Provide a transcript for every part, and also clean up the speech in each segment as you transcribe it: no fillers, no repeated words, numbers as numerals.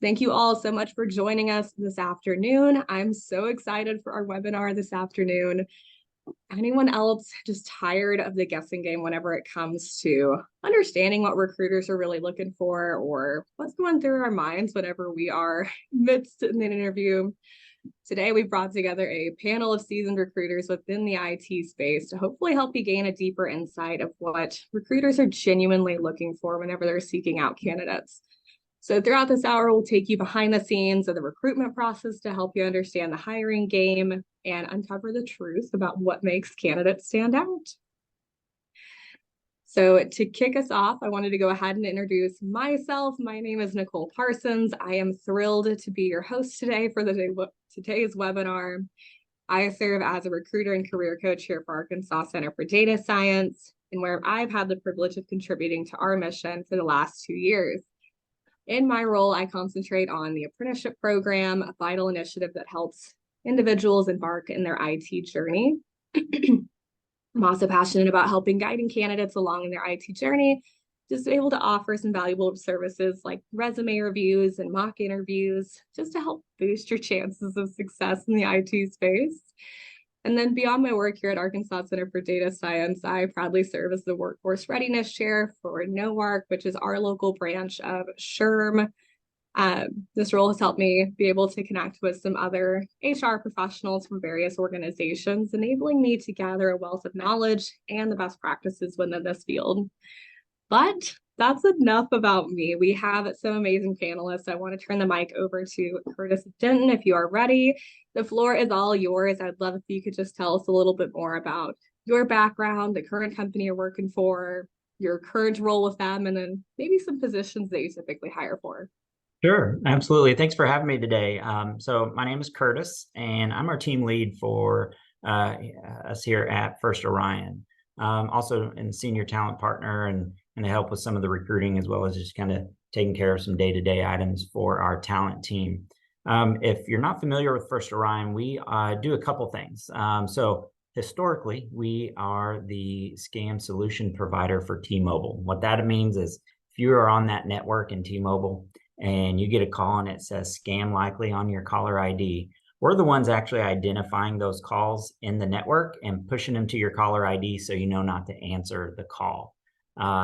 Thank you all so much for joining us this afternoon. I'm so excited for our webinar this afternoon. Anyone else just tired of the guessing game whenever it comes to understanding what recruiters are really looking for or what's going through our minds whenever we are midst in an interview? Today, we brought together a panel of seasoned recruiters within the IT space to hopefully help you gain a deeper insight of what recruiters are genuinely looking for whenever they're seeking out candidates. So throughout this hour, we'll take you behind the scenes of the recruitment process to help you understand the hiring game and uncover the truth about what makes candidates stand out. So to kick us off, I wanted to go ahead and introduce myself. My name is Nicole Parsons. I am thrilled to be your host today for today's webinar. I serve as a recruiter and career coach here for Arkansas Center for Data Science, and where I've had the privilege of contributing to our mission for the last 2 years. In my role, I concentrate on the apprenticeship program, a vital initiative that helps individuals embark in their IT journey. I'm also passionate about helping guiding candidates along in their IT journey, just able to offer some valuable services like resume reviews and mock interviews, just to help boost your chances of success in the IT space. And then beyond my work here at Arkansas Center for Data Science, I proudly serve as the Workforce Readiness Chair for NOARC, which is our local branch of SHRM. This role has helped me be able to connect with some other HR professionals from various organizations, enabling me to gather a wealth of knowledge and the best practices within this field. But that's enough about me. We have some amazing panelists. I want to turn the mic over to Kurtis Denton if you are ready. The floor is all yours. I'd love if you could just tell us a little bit more about your background, the current company you're working for, your current role with them, and then maybe some positions that you typically hire for. Sure, absolutely. Thanks for having me today. So my name is Kurtis, and I'm our team lead for us here at First Orion. Also in senior talent partner and to help with some of the recruiting, as well as just kind of taking care of some day-to-day items for our talent team. If you're not familiar with First Orion, we do a couple things. So historically, we are the scam solution provider for T-Mobile. What that means is if you are on that network in T-Mobile and you get a call and it says scam likely on your caller ID, we're the ones actually identifying those calls in the network and pushing them to your caller ID so you know not to answer the call.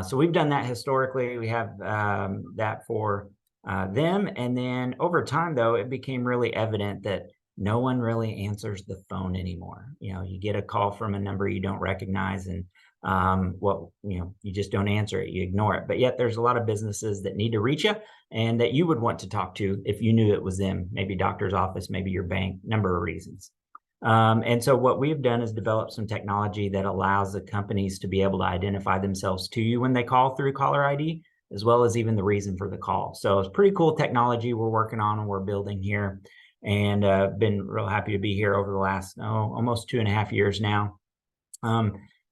So we've done that historically. We have that for them. And then over time, though, it became really evident that no one really answers the phone anymore. You know, you get a call from a number you don't recognize and you just don't answer it, you ignore it. But yet there's a lot of businesses that need to reach you and that you would want to talk to if you knew it was them, maybe doctor's office, maybe your bank, number of reasons. And so what we've done is develop some technology that allows the companies to be able to identify themselves to you when they call through caller ID, as well as even the reason for the call. So it's pretty cool technology we're working on and we're building here, and been real happy to be here over the last almost 2.5 years now.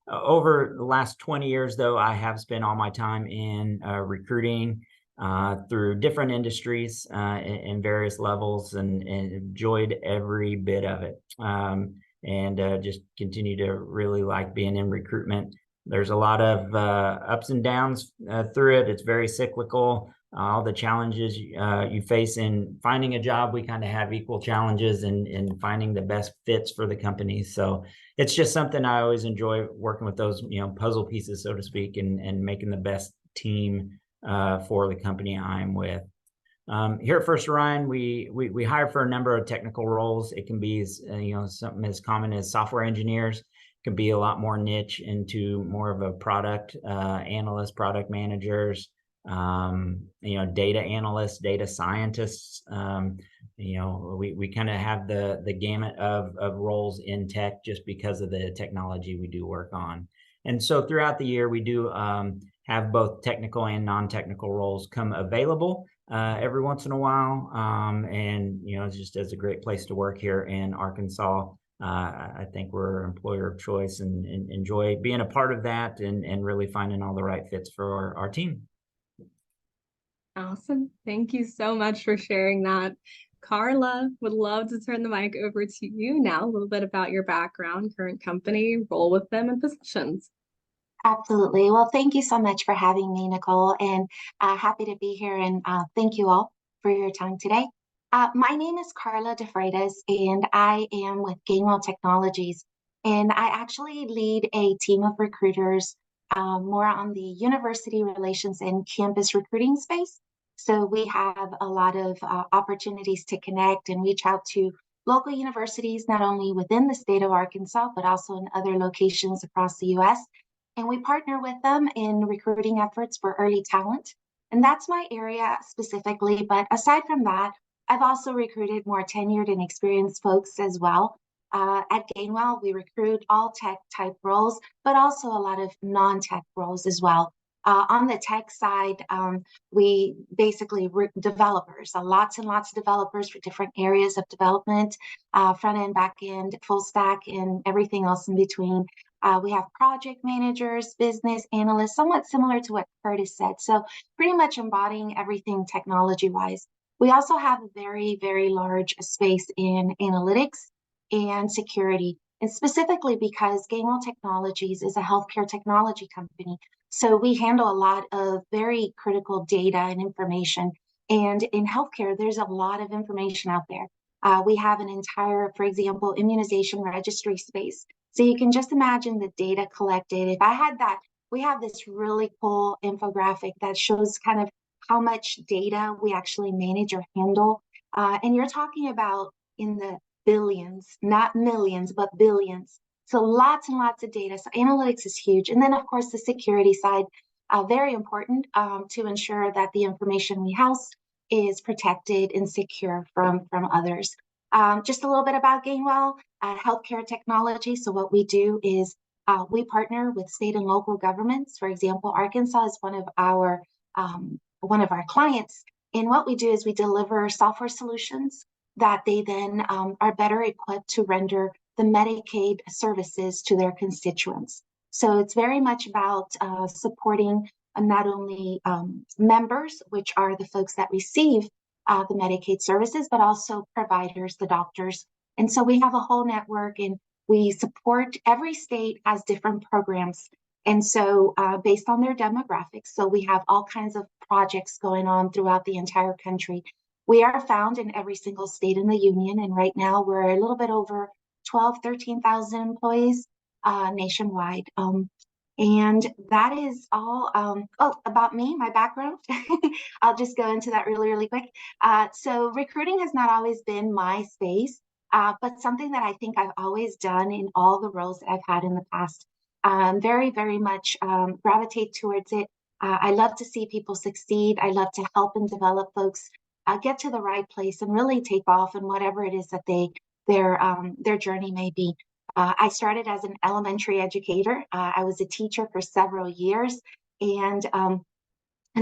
Over the last 20 years, though, I have spent all my time in recruiting through different industries in various levels and enjoyed every bit of it. And just continue to really like being in recruitment. There's a lot of ups and downs through it. It's very cyclical. All the challenges you face in finding a job, we kind of have equal challenges in finding the best fits for the company. So it's just something I always enjoy, working with those puzzle pieces, so to speak, and making the best team for the company I'm with. Here at First Orion, we hire for a number of technical roles. It can be something as common as software engineers. It can be a lot more niche into more of a product analyst, product managers, data analysts, data scientists. We kind of have the gamut of roles in tech just because of the technology we do work on. And so throughout the year, we do have both technical and non-technical roles come available every once in a while. And it's just as a great place to work here in Arkansas. I think we're an employer of choice and enjoy being a part of that and really finding all the right fits for our team. Awesome. Thank you so much for sharing that. Karla, would love to turn the mic over to you now, a little bit about your background, current company, role with them, and positions. Absolutely. Well, thank you so much for having me, Nicole, and happy to be here. And thank you all for your time today. My name is Karla DeFreitas, and I am with Gainwell Technologies. And I actually lead a team of recruiters more on the university relations and campus recruiting space. So we have a lot of opportunities to connect and reach out to local universities, not only within the state of Arkansas, but also in other locations across the U.S. And we partner with them in recruiting efforts for early talent. And that's my area specifically. But aside from that, I've also recruited more tenured and experienced folks as well. At Gainwell, we recruit all tech type roles, but also a lot of non-tech roles as well. On the tech side, we basically developers, lots and lots of developers for different areas of development, front end, back end, full stack, and everything else in between. We have project managers, business analysts, somewhat similar to what Kurtis said. So pretty much embodying everything technology-wise. We also have a very, very large space in analytics and security, and specifically because Gainwell Technologies is a healthcare technology company. So we handle a lot of very critical data and information. And in healthcare, there's a lot of information out there. We have an entire, for example, immunization registry space. So you can just imagine the data collected. If I had that, we have this really cool infographic that shows kind of how much data we actually manage or handle. And you're talking about in the billions, not millions, but billions. So lots and lots of data. So analytics is huge. And then, of course, the security side, very important to ensure that the information we house is protected and secure from others. Just a little bit about Gainwell, healthcare technology. So what we do is we partner with state and local governments. For example, Arkansas is one of our clients. And what we do is we deliver software solutions that they then are better equipped to render the Medicaid services to their constituents. So it's very much about supporting not only members, which are the folks that receive the Medicaid services, but also providers, the doctors. And so we have a whole network, and we support, every state has different programs. And so based on their demographics, so we have all kinds of projects going on throughout the entire country. We are found in every single state in the union. And right now we're a little bit over 13,000 employees nationwide. And that is all. About me, my background. I'll just go into that really, really quick. So recruiting has not always been my space, but something that I think I've always done in all the roles that I've had in the past. Very, very much gravitate towards it. I love to see people succeed. I love to help and develop folks get to the right place and really take off in whatever it is that their journey may be. I started as an elementary educator. I was a teacher for several years, and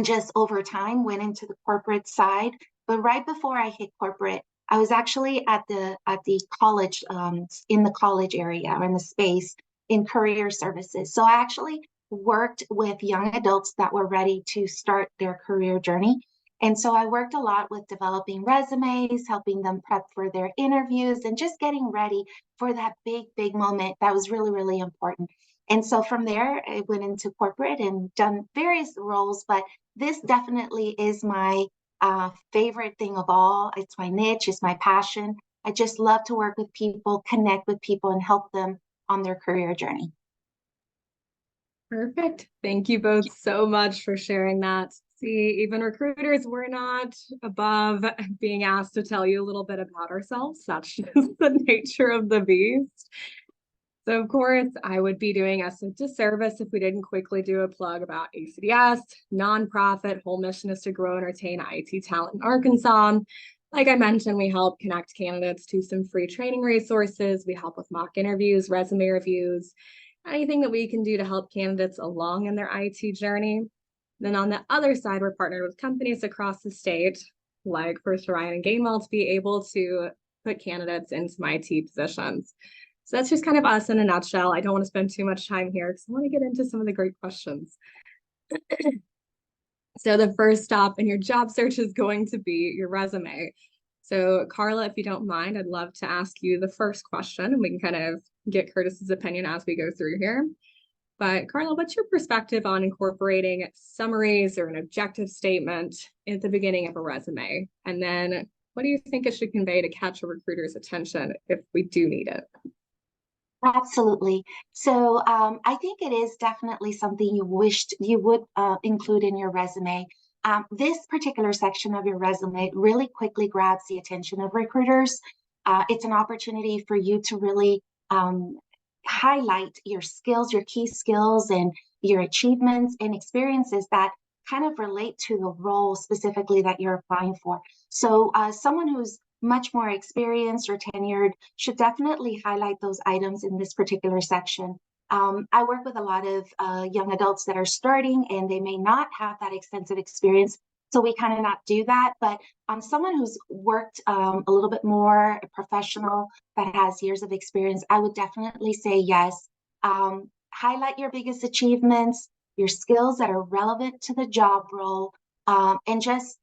just over time went into the corporate side. But right before I hit corporate, I was actually at the college, in the college area or in the space in career services. So I actually worked with young adults that were ready to start their career journey. And so I worked a lot with developing resumes, helping them prep for their interviews, and just getting ready for that big, big moment that was really, really important. And so from there, I went into corporate and done various roles, but this definitely is my favorite thing of all. It's my niche, it's my passion. I just love to work with people, connect with people, and help them on their career journey. Perfect. Thank you both so much for sharing that. See, even recruiters, we're not above being asked to tell you a little bit about ourselves. That's just the nature of the beast. So of course, I would be doing us a disservice if we didn't quickly do a plug about ACDS, nonprofit. Whole mission is to grow and retain IT talent in Arkansas. Like I mentioned, we help connect candidates to some free training resources. We help with mock interviews, resume reviews, anything that we can do to help candidates along in their IT journey. Then on the other side, we're partnered with companies across the state, like First Orion and Gainwell, to be able to put candidates into my IT positions. So that's just kind of us in a nutshell. I don't want to spend too much time here because I want to get into some of the great questions. So the first stop in your job search is going to be your resume. So Karla, if you don't mind, I'd love to ask you the first question, and we can kind of get Kurtis's opinion as we go through here. But Karla, what's your perspective on incorporating summaries or an objective statement at the beginning of a resume? And then what do you think it should convey to catch a recruiter's attention if we do need it? Absolutely. So I think it is definitely something you wished you would include in your resume. This particular section of your resume really quickly grabs the attention of recruiters. It's an opportunity for you to really highlight your skills, your key skills, and your achievements and experiences that kind of relate to the role specifically that you're applying for. So someone who's much more experienced or tenured should definitely highlight those items in this particular section. I work with a lot of young adults that are starting and they may not have that extensive experience. So we kind of not do that. But someone who's worked a little bit more professional that has years of experience, I would definitely say yes. Highlight your biggest achievements, your skills that are relevant to the job role, and just,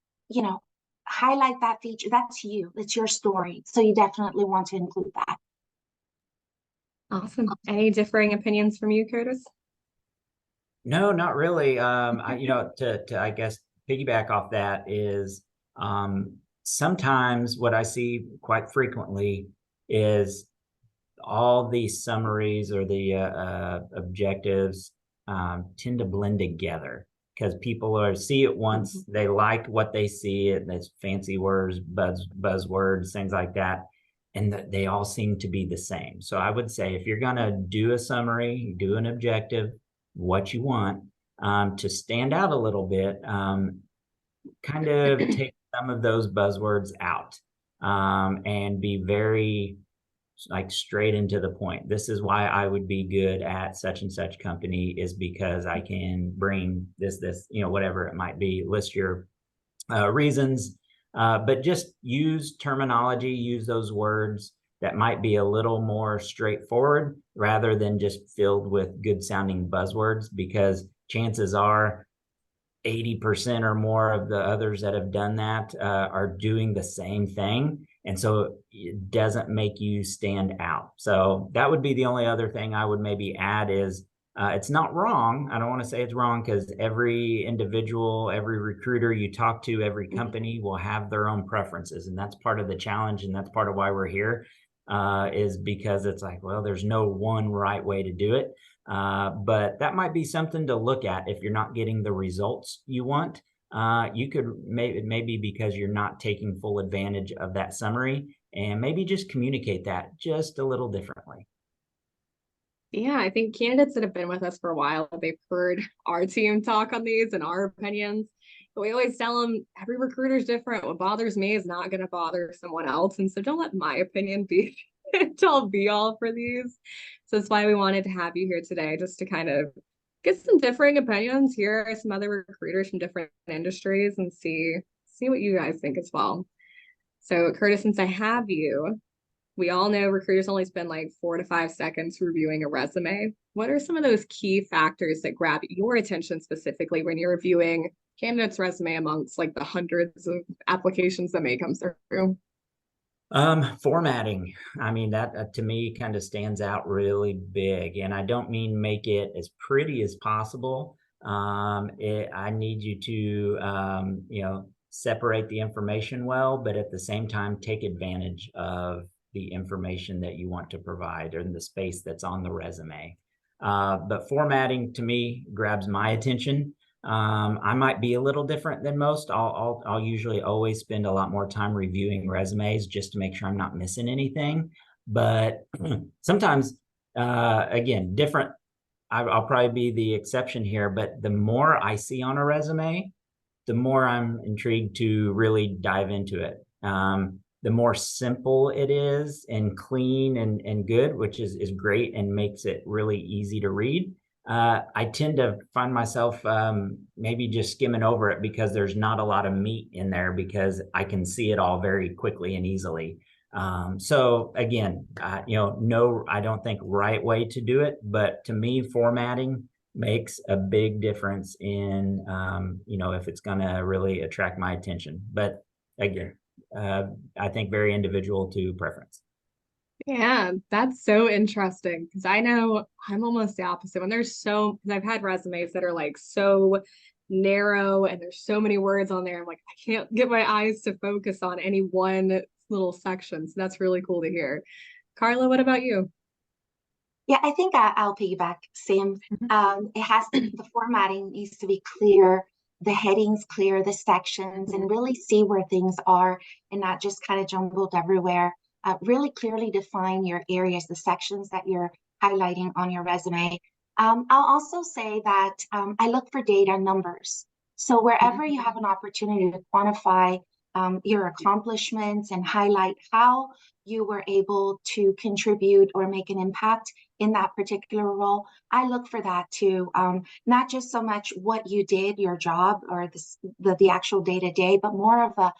highlight that feature. That's you. It's your story. So you definitely want to include that. Awesome. Any differing opinions from you, Kurtis? No, not really. To I guess piggyback off that is sometimes what I see quite frequently is all these summaries or the objectives tend to blend together because people see it once, they like what they see, and there's fancy words, buzzwords, things like that, and they all seem to be the same. So I would say if you're going to do a summary, do an objective, what you want to stand out a little bit, kind of take some of those buzzwords out and be very straight into the point. This is why I would be good at such and such company, is because I can bring this, whatever it might be, list your reasons, but just use terminology, use those words that might be a little more straightforward rather than just filled with good sounding buzzwords, because chances are 80% or more of the others that have done that are doing the same thing. And so it doesn't make you stand out. So that would be the only other thing I would maybe add is it's not wrong. I don't want to say it's wrong, because every individual, every recruiter you talk to, every company will have their own preferences. And that's part of the challenge. And that's part of why we're here, is because it's like, well, there's no one right way to do it. But that might be something to look at if you're not getting the results you want. You could maybe because you're not taking full advantage of that summary, and maybe just communicate that just a little differently. Yeah, I think candidates that have been with us for a while, they've heard our team talk on these and our opinions. But we always tell them every recruiter is different. What bothers me is not going to bother someone else. And so don't let my opinion be all be all for these. So that's why we wanted to have you here today, just to kind of get some differing opinions, hear some other recruiters from different industries, and see what you guys think as well. So Kurtis, since I have you, we all know recruiters only spend like 4 to 5 seconds reviewing a resume. What are some of those key factors that grab your attention specifically when you're reviewing candidates' resume amongst like the hundreds of applications that may come through? Formatting. I mean, that to me kind of stands out really big. And I don't mean make it as pretty as possible. I need you to, separate the information well, but at the same time, take advantage of the information that you want to provide or in the space that's on the resume. But formatting to me grabs my attention. I might be a little different than most. I'll usually always spend a lot more time reviewing resumes just to make sure I'm not missing anything. But sometimes, again, different. I'll probably be the exception here, but the more I see on a resume, the more I'm intrigued to really dive into it. The more simple it is and clean and good, which is great and makes it really easy to read. I tend to find myself maybe just skimming over it because there's not a lot of meat in there, because I can see it all very quickly and easily. So again, no, I don't think right way to do it, but to me, formatting makes a big difference in, if it's going to really attract my attention. But again, I think very individual to preference. Yeah, that's so interesting because I know I'm almost the opposite. When there's so, because I've had resumes that are like so narrow and there's so many words on there. I'm like, I can't get my eyes to focus on any one little section. So that's really cool to hear. Karla, what about you? Yeah, I think I'll piggyback, Sam. Mhm. It has to, the formatting needs to be clear, the headings clear, the sections, and really see where things are and not just kind of jumbled everywhere. Really clearly define your areas, the sections that you're highlighting on your resume. I'll also say that I look for data numbers. So wherever you have an opportunity to quantify your accomplishments and highlight how you were able to contribute or make an impact in that particular role, I look for that too. Not just so much what you did, your job, or the actual day to day, but more of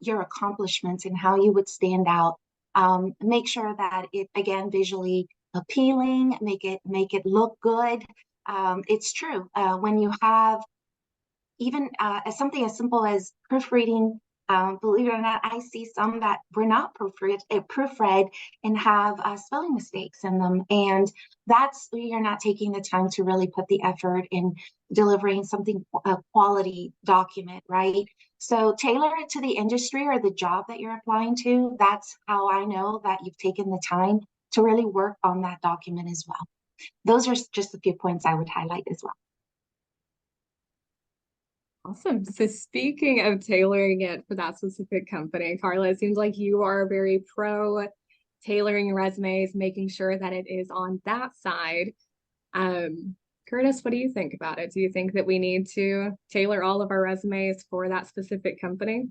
your accomplishments and how you would stand out. Make sure that it, again, visually appealing, make it look good. It's true when you have even as something as simple as proofreading. Believe it or not, I see some that were not proofread and have spelling mistakes in them. And that's, you're not taking the time to really put the effort in delivering something, a quality document, right? So tailor it to the industry or the job that you're applying to. That's how I know that you've taken the time to really work on that document as well. Those are just a few points I would highlight as well. Awesome. So speaking of tailoring it for that specific company, Karla, it seems like you are very pro tailoring your resumes, making sure that it is on that side. Kurtis, what do you think about it? Do you think that we need to tailor all of our resumes for that specific company?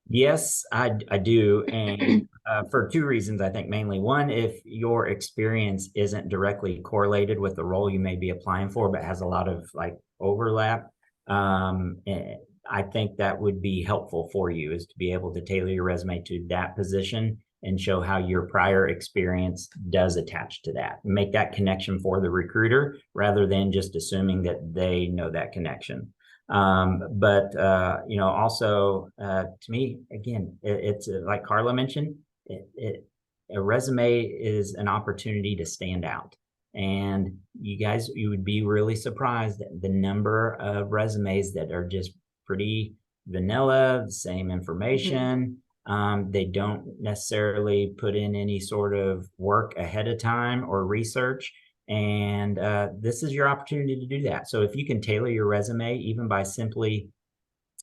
Yes, I do. And for two reasons, I think mainly. One, if your experience isn't directly correlated with the role you may be applying for, but has a lot of like overlap, I think that would be helpful for you, is to be able to tailor your resume to that position and show how your prior experience does attach to that. Make that connection for the recruiter rather than just assuming that they know that connection. But also to me, again, it's like Karla mentioned, a resume is an opportunity to stand out. And you would be really surprised at the number of resumes that are just pretty vanilla, the same information. They don't necessarily put in any sort of work ahead of time or research. And this is your opportunity to do that. So if you can tailor your resume, even by simply,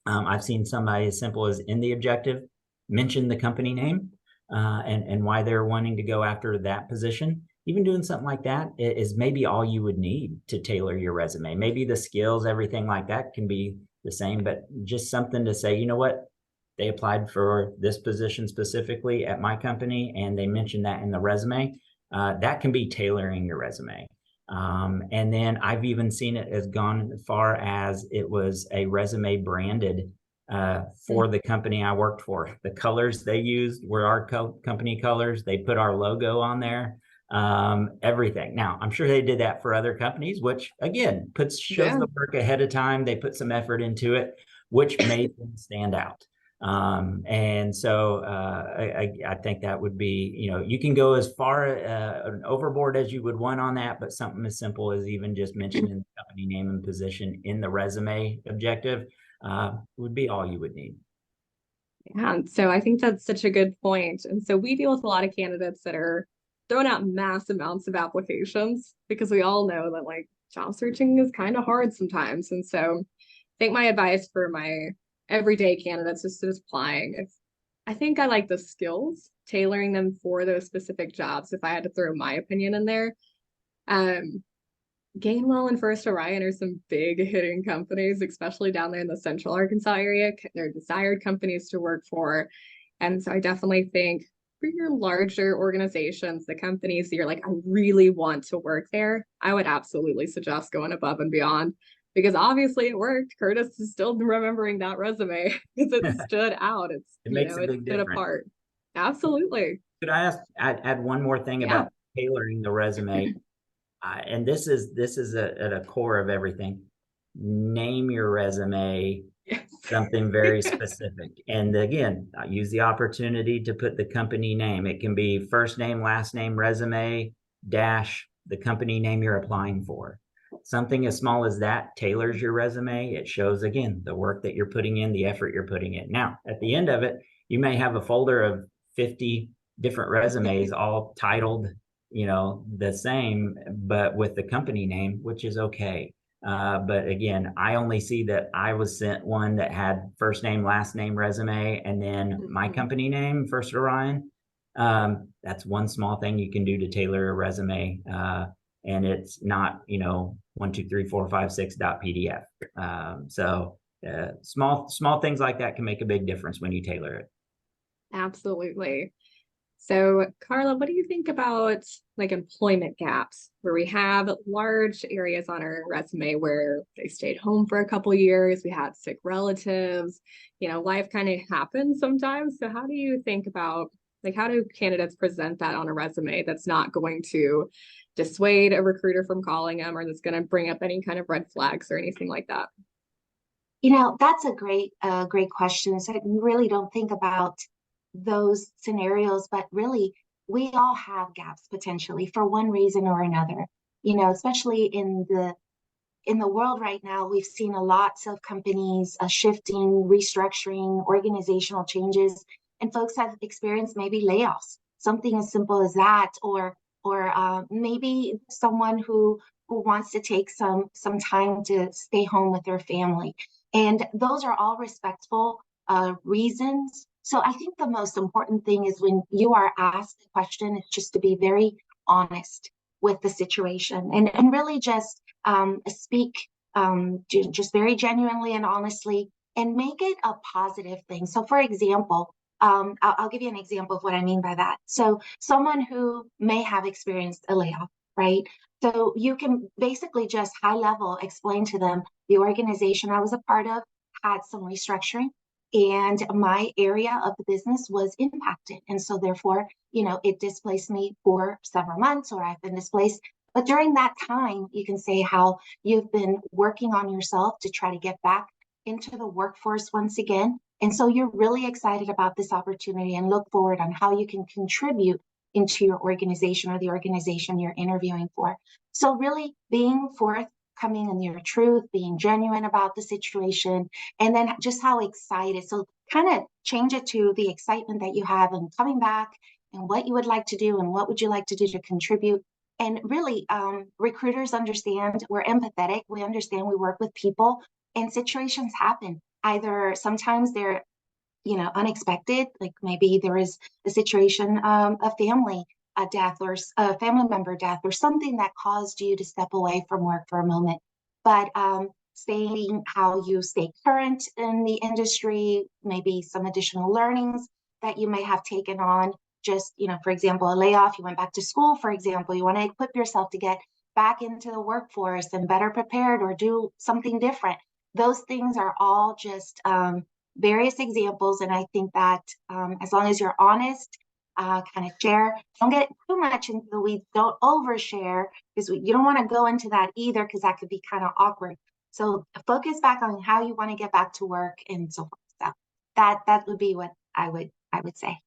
I've seen somebody as simple as in the objective, mention the company name and why they're wanting to go after that position. Even doing something like that is maybe all you would need to tailor your resume. Maybe the skills, everything like that can be the same, but just something to say, you know what? They applied for this position specifically at my company, and they mentioned that in the resume. That can be tailoring your resume. And then I've even seen it as gone as far as it was a resume branded for the company I worked for. The colors they used were our company colors. They put our logo on there, everything. Now, I'm sure they did that for other companies, which again, shows Yeah. the work ahead of time. They put some effort into it, which made them stand out. And so I think that would be, you can go as far overboard as you would want on that, but something as simple as even just mentioning the company name and position in the resume objective would be all you would need. Yeah, so I think that's such a good point. And so we deal with a lot of candidates that are throwing out mass amounts of applications because we all know that like job searching is kind of hard sometimes. And so I think my advice for my everyday candidates is just applying. If I think I like the skills, tailoring them for those specific jobs, if I had to throw my opinion in there. Um, Gainwell and First Orion are some big hitting companies, especially down there in the central Arkansas area. They're desired companies to work for. And so I definitely think for your larger organizations, the companies that you're like, I really want to work there, I would absolutely suggest going above and beyond because obviously it worked. Kurtis is still remembering that resume because it stood out. It's, It makes a it big stood difference. apart. Absolutely. Could I add one more thing Yeah. about tailoring the resume? And this is at a core of everything. Name your resume Yes. Something very specific. And again, I use the opportunity to put the company name. It can be first name, last name, resume, dash, the company name you're applying for. Something as small as that tailors your resume. It shows, again, the work that you're putting in, the effort you're putting in. Now, at the end of it, you may have a folder of 50 different resumes all titled, the same, but with the company name, which is okay. But again, I only see that I was sent one that had first name, last name, resume, and then my company name, First Orion. That's one small thing you can do to tailor a resume. And it's not, 1, 2, 3, 4, 5, 6.pdf. Small things like that can make a big difference when you tailor it. Absolutely. So, Karla, what do you think about like employment gaps where we have large areas on our resume where they stayed home for a couple of years, we had sick relatives, life kind of happens sometimes. So how do you think about how do candidates present that on a resume that's not going to dissuade a recruiter from calling them or that's going to bring up any kind of red flags or anything like that? That's a great question. So I really don't think about those scenarios, but really we all have gaps potentially for one reason or another. Especially in the world right now, we've seen a lot of companies shifting, restructuring, organizational changes, and folks have experienced maybe layoffs, something as simple as that, or maybe someone who wants to take some time to stay home with their family. And those are all respectful reasons. So I think the most important thing is when you are asked a question, it's just to be very honest with the situation and really just speak just very genuinely and honestly and make it a positive thing. So for example, I'll give you an example of what I mean by that. So someone who may have experienced a layoff, right? So you can basically just high level explain to them the organization I was a part of had some restructuring and my area of the business was impacted. And so therefore, it displaced me for several months or I've been displaced. But during that time, you can say how you've been working on yourself to try to get back into the workforce once again. And so you're really excited about this opportunity and look forward on how you can contribute into your organization or the organization you're interviewing for. So really being forthcoming in your truth, being genuine about the situation, and then just how excited. So kind of change it to the excitement that you have and coming back and what you would like to do and what would you like to do to contribute. And really, recruiters understand, we're empathetic, we understand we work with people and situations happen. Either sometimes they're unexpected, like maybe there is a situation, a family death or a family member death or something that caused you to step away from work for a moment. But saying how you stay current in the industry, maybe some additional learnings that you may have taken on, just, for example, a layoff, you went back to school, for example, you want to equip yourself to get back into the workforce and better prepared or do something different. Those things are all just various examples. And I think that as long as you're honest, kind of share, don't get too much into the weeds, don't overshare, because you don't want to go into that either, because that could be kind of awkward. So focus back on how you want to get back to work and so forth. So that would be what I would say.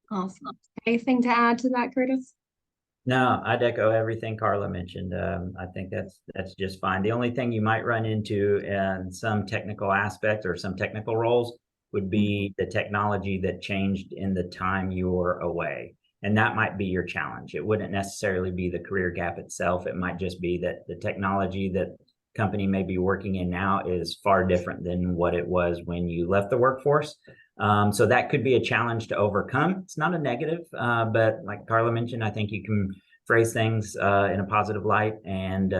Awesome. Anything to add to that, Kurtis? No, I'd echo everything Karla mentioned. I think that's just fine. The only thing you might run into in some technical aspects or some technical roles would be the technology that changed in the time you're away. And that might be your challenge. It wouldn't necessarily be the career gap itself. It might just be that the technology that company may be working in now is far different than what it was when you left the workforce. So that could be a challenge to overcome. It's not a negative, but like Karla mentioned, I think you can phrase things in a positive light and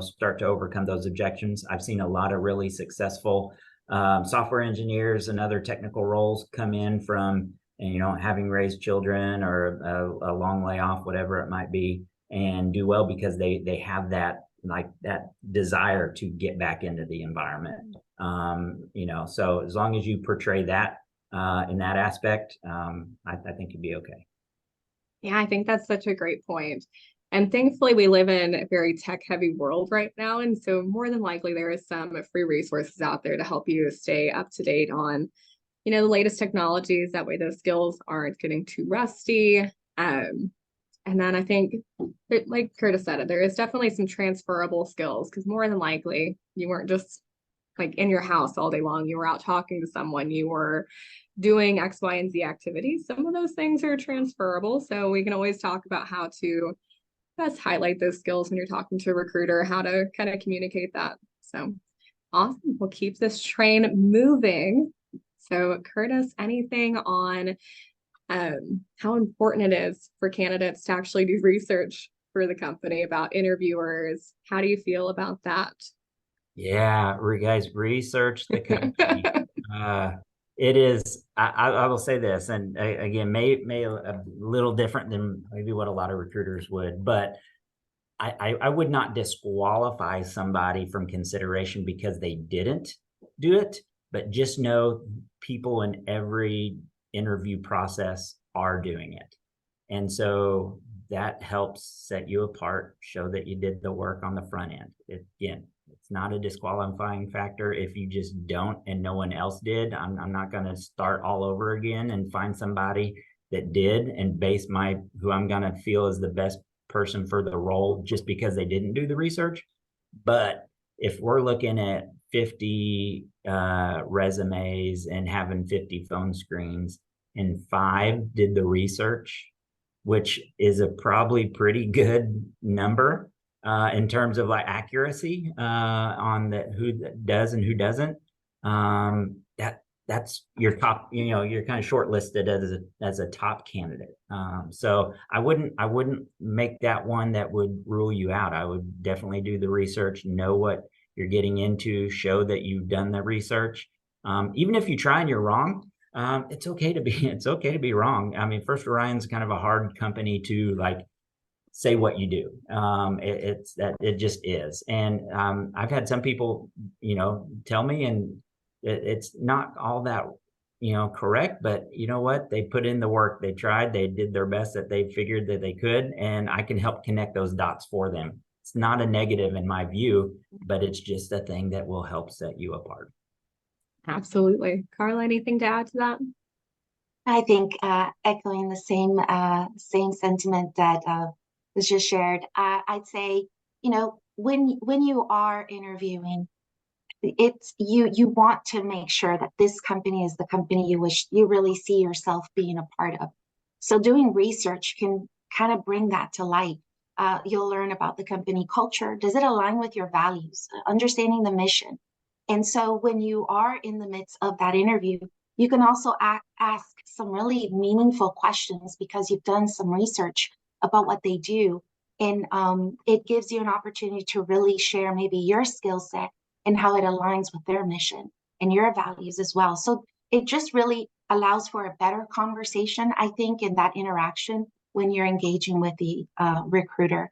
start to overcome those objections. I've seen a lot of really successful software engineers and other technical roles come in from having raised children or a long layoff, whatever it might be, and do well because they have that desire to get back into the environment. So as long as you portray that in that aspect, I think you'd be okay. Yeah, I think that's such a great point. And thankfully, we live in a very tech-heavy world right now. And so more than likely, there is some free resources out there to help you stay up to date on, the latest technologies. That way those skills aren't getting too rusty. And then I think, like Kurtis said, there is definitely some transferable skills, because more than likely you weren't just like in your house all day long. You were out talking to someone, you were doing X, Y, and Z activities. Some of those things are transferable. So we can always talk about how to best highlight those skills when you're talking to a recruiter, how to kind of communicate that. So awesome. We'll keep this train moving. So Kurtis, anything on how important it is for candidates to actually do research for the company about interviewers? How do you feel about that? Yeah, guys, research the company. It is, I will say this, and again, may a little different than maybe what a lot of recruiters would, but I would not disqualify somebody from consideration because they didn't do it, but just know people in every interview process are doing it. And so that helps set you apart, show that you did the work on the front end. Again, it's not a disqualifying factor if you just don't and no one else did. I'm not going to start all over again and find somebody that did and base who I'm going to feel is the best person for the role just because they didn't do the research. But if we're looking at 50 resumes and having 50 phone screens and 5 did the research, which is a probably pretty good number in terms of like accuracy on who does and who doesn't. That's your top, you're kind of shortlisted as a top candidate. So I wouldn't make that one that would rule you out. I would definitely do the research, know what you're getting into, show that you've done the research. Even if you try and you're wrong, it's okay to be wrong. I mean, First Orion's kind of a hard company to like say what you do. It just is. And I've had some people, tell me, and it's not all that, correct, but you know what? They put in the work, they tried, they did their best that they figured that they could, and I can help connect those dots for them. It's not a negative in my view, but it's just a thing that will help set you apart. Absolutely. Karla, anything to add to that? I think echoing the same sentiment that was just shared. I'd say, when you are interviewing, it's you want to make sure that this company is the company you wish you really see yourself being a part of. So doing research can kind of bring that to light. You'll learn about the company culture. Does it align with your values? Understanding the mission. And so when you are in the midst of that interview, you can also ask some really meaningful questions because you've done some research about what they do. And it gives you an opportunity to really share maybe your skill set and how it aligns with their mission and your values as well. So it just really allows for a better conversation, I think, in that interaction when you're engaging with the recruiter.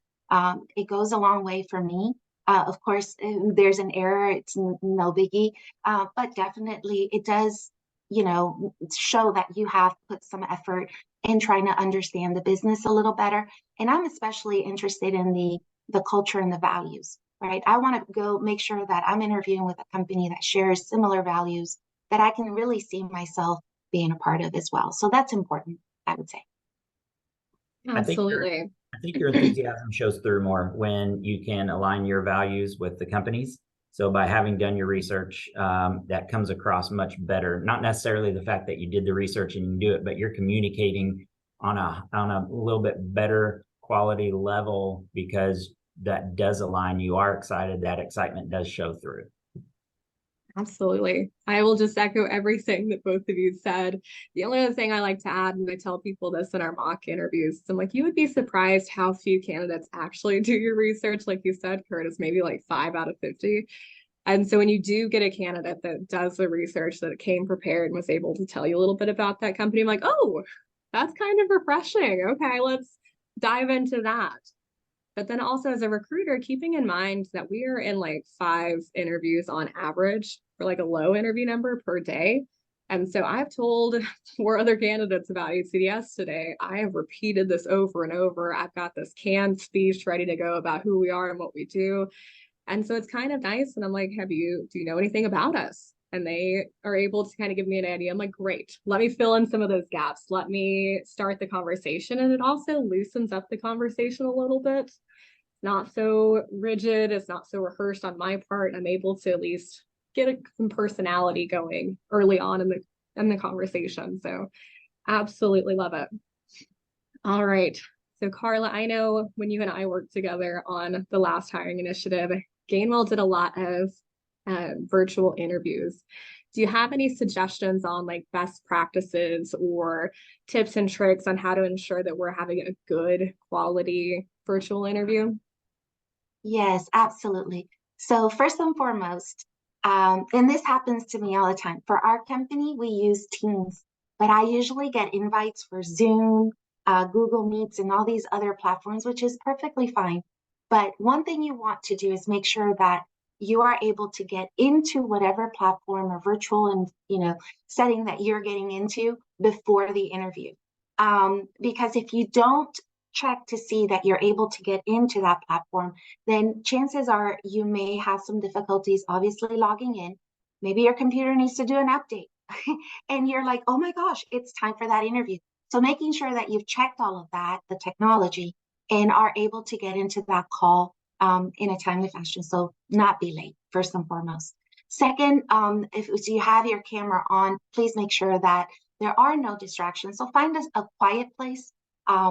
It goes a long way for me. Of course, there's an error, it's no biggie, but definitely it does, show that you have put some effort in trying to understand the business a little better. And I'm especially interested in the culture and the values, right? I want to go make sure that I'm interviewing with a company that shares similar values that I can really see myself being a part of as well. So that's important, I would say. Absolutely. I think your enthusiasm shows through more when you can align your values with the company's. So by having done your research, that comes across much better. Not necessarily the fact that you did the research and you do it, but you're communicating on a little bit better quality level because that does align. You are excited. That excitement does show through. Absolutely. I will just echo everything that both of you said. The only other thing I like to add, and I tell people this in our mock interviews, I'm like, you would be surprised how few candidates actually do your research. Like you said, Kurtis, maybe like 5 out of 50. And so when you do get a candidate that does the research, that came prepared and was able to tell you a little bit about that company, I'm like, oh, that's kind of refreshing. Okay, let's dive into that. But then also as a recruiter, keeping in mind that we are in like 5 interviews on average for like a low interview number per day. And so I've told 4 other candidates about ACDS today. I have repeated this over and over. I've got this canned speech ready to go about who we are and what we do. And so it's kind of nice. And I'm like, do you know anything about us? And they are able to kind of give me an idea. I'm like, great, let me fill in some of those gaps. Let me start the conversation. And it also loosens up the conversation a little bit. Not so rigid. It's not so rehearsed on my part. I'm able to at least get some personality going early on in the conversation. So absolutely love it. All right. So Karla, I know when you and I worked together on the last hiring initiative, Gainwell did a lot of virtual interviews. Do you have any suggestions on like best practices or tips and tricks on how to ensure that we're having a good quality virtual interview? Yes, absolutely. So first and foremost, and this happens to me all the time. For our company, we use Teams, but I usually get invites for Zoom, Google Meets, and all these other platforms, which is perfectly fine. But one thing you want to do is make sure that you are able to get into whatever platform or virtual and setting that you're getting into before the interview. Because if you don't check to see that you're able to get into that platform, then chances are you may have some difficulties obviously logging in. Maybe your computer needs to do an update and you're like, oh my gosh, it's time for that interview. So making sure that you've checked all of that, the technology, and are able to get into that call in a timely fashion. So not be late, first and foremost. Second, if you have your camera on, please make sure that there are no distractions. So find a quiet place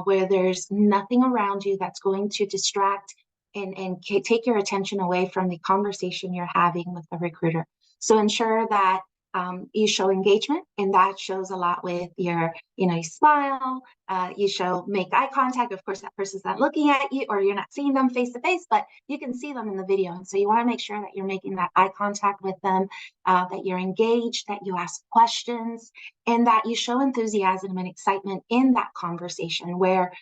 where there's nothing around you that's going to distract and take your attention away from the conversation you're having with the recruiter. So ensure that you show engagement, and that shows a lot with your, you smile, make eye contact. Of course, that person's not looking at you or you're not seeing them face to face, but you can see them in the video. And so you want to make sure that you're making that eye contact with them, that you're engaged, that you ask questions, and that you show enthusiasm and excitement in that conversation where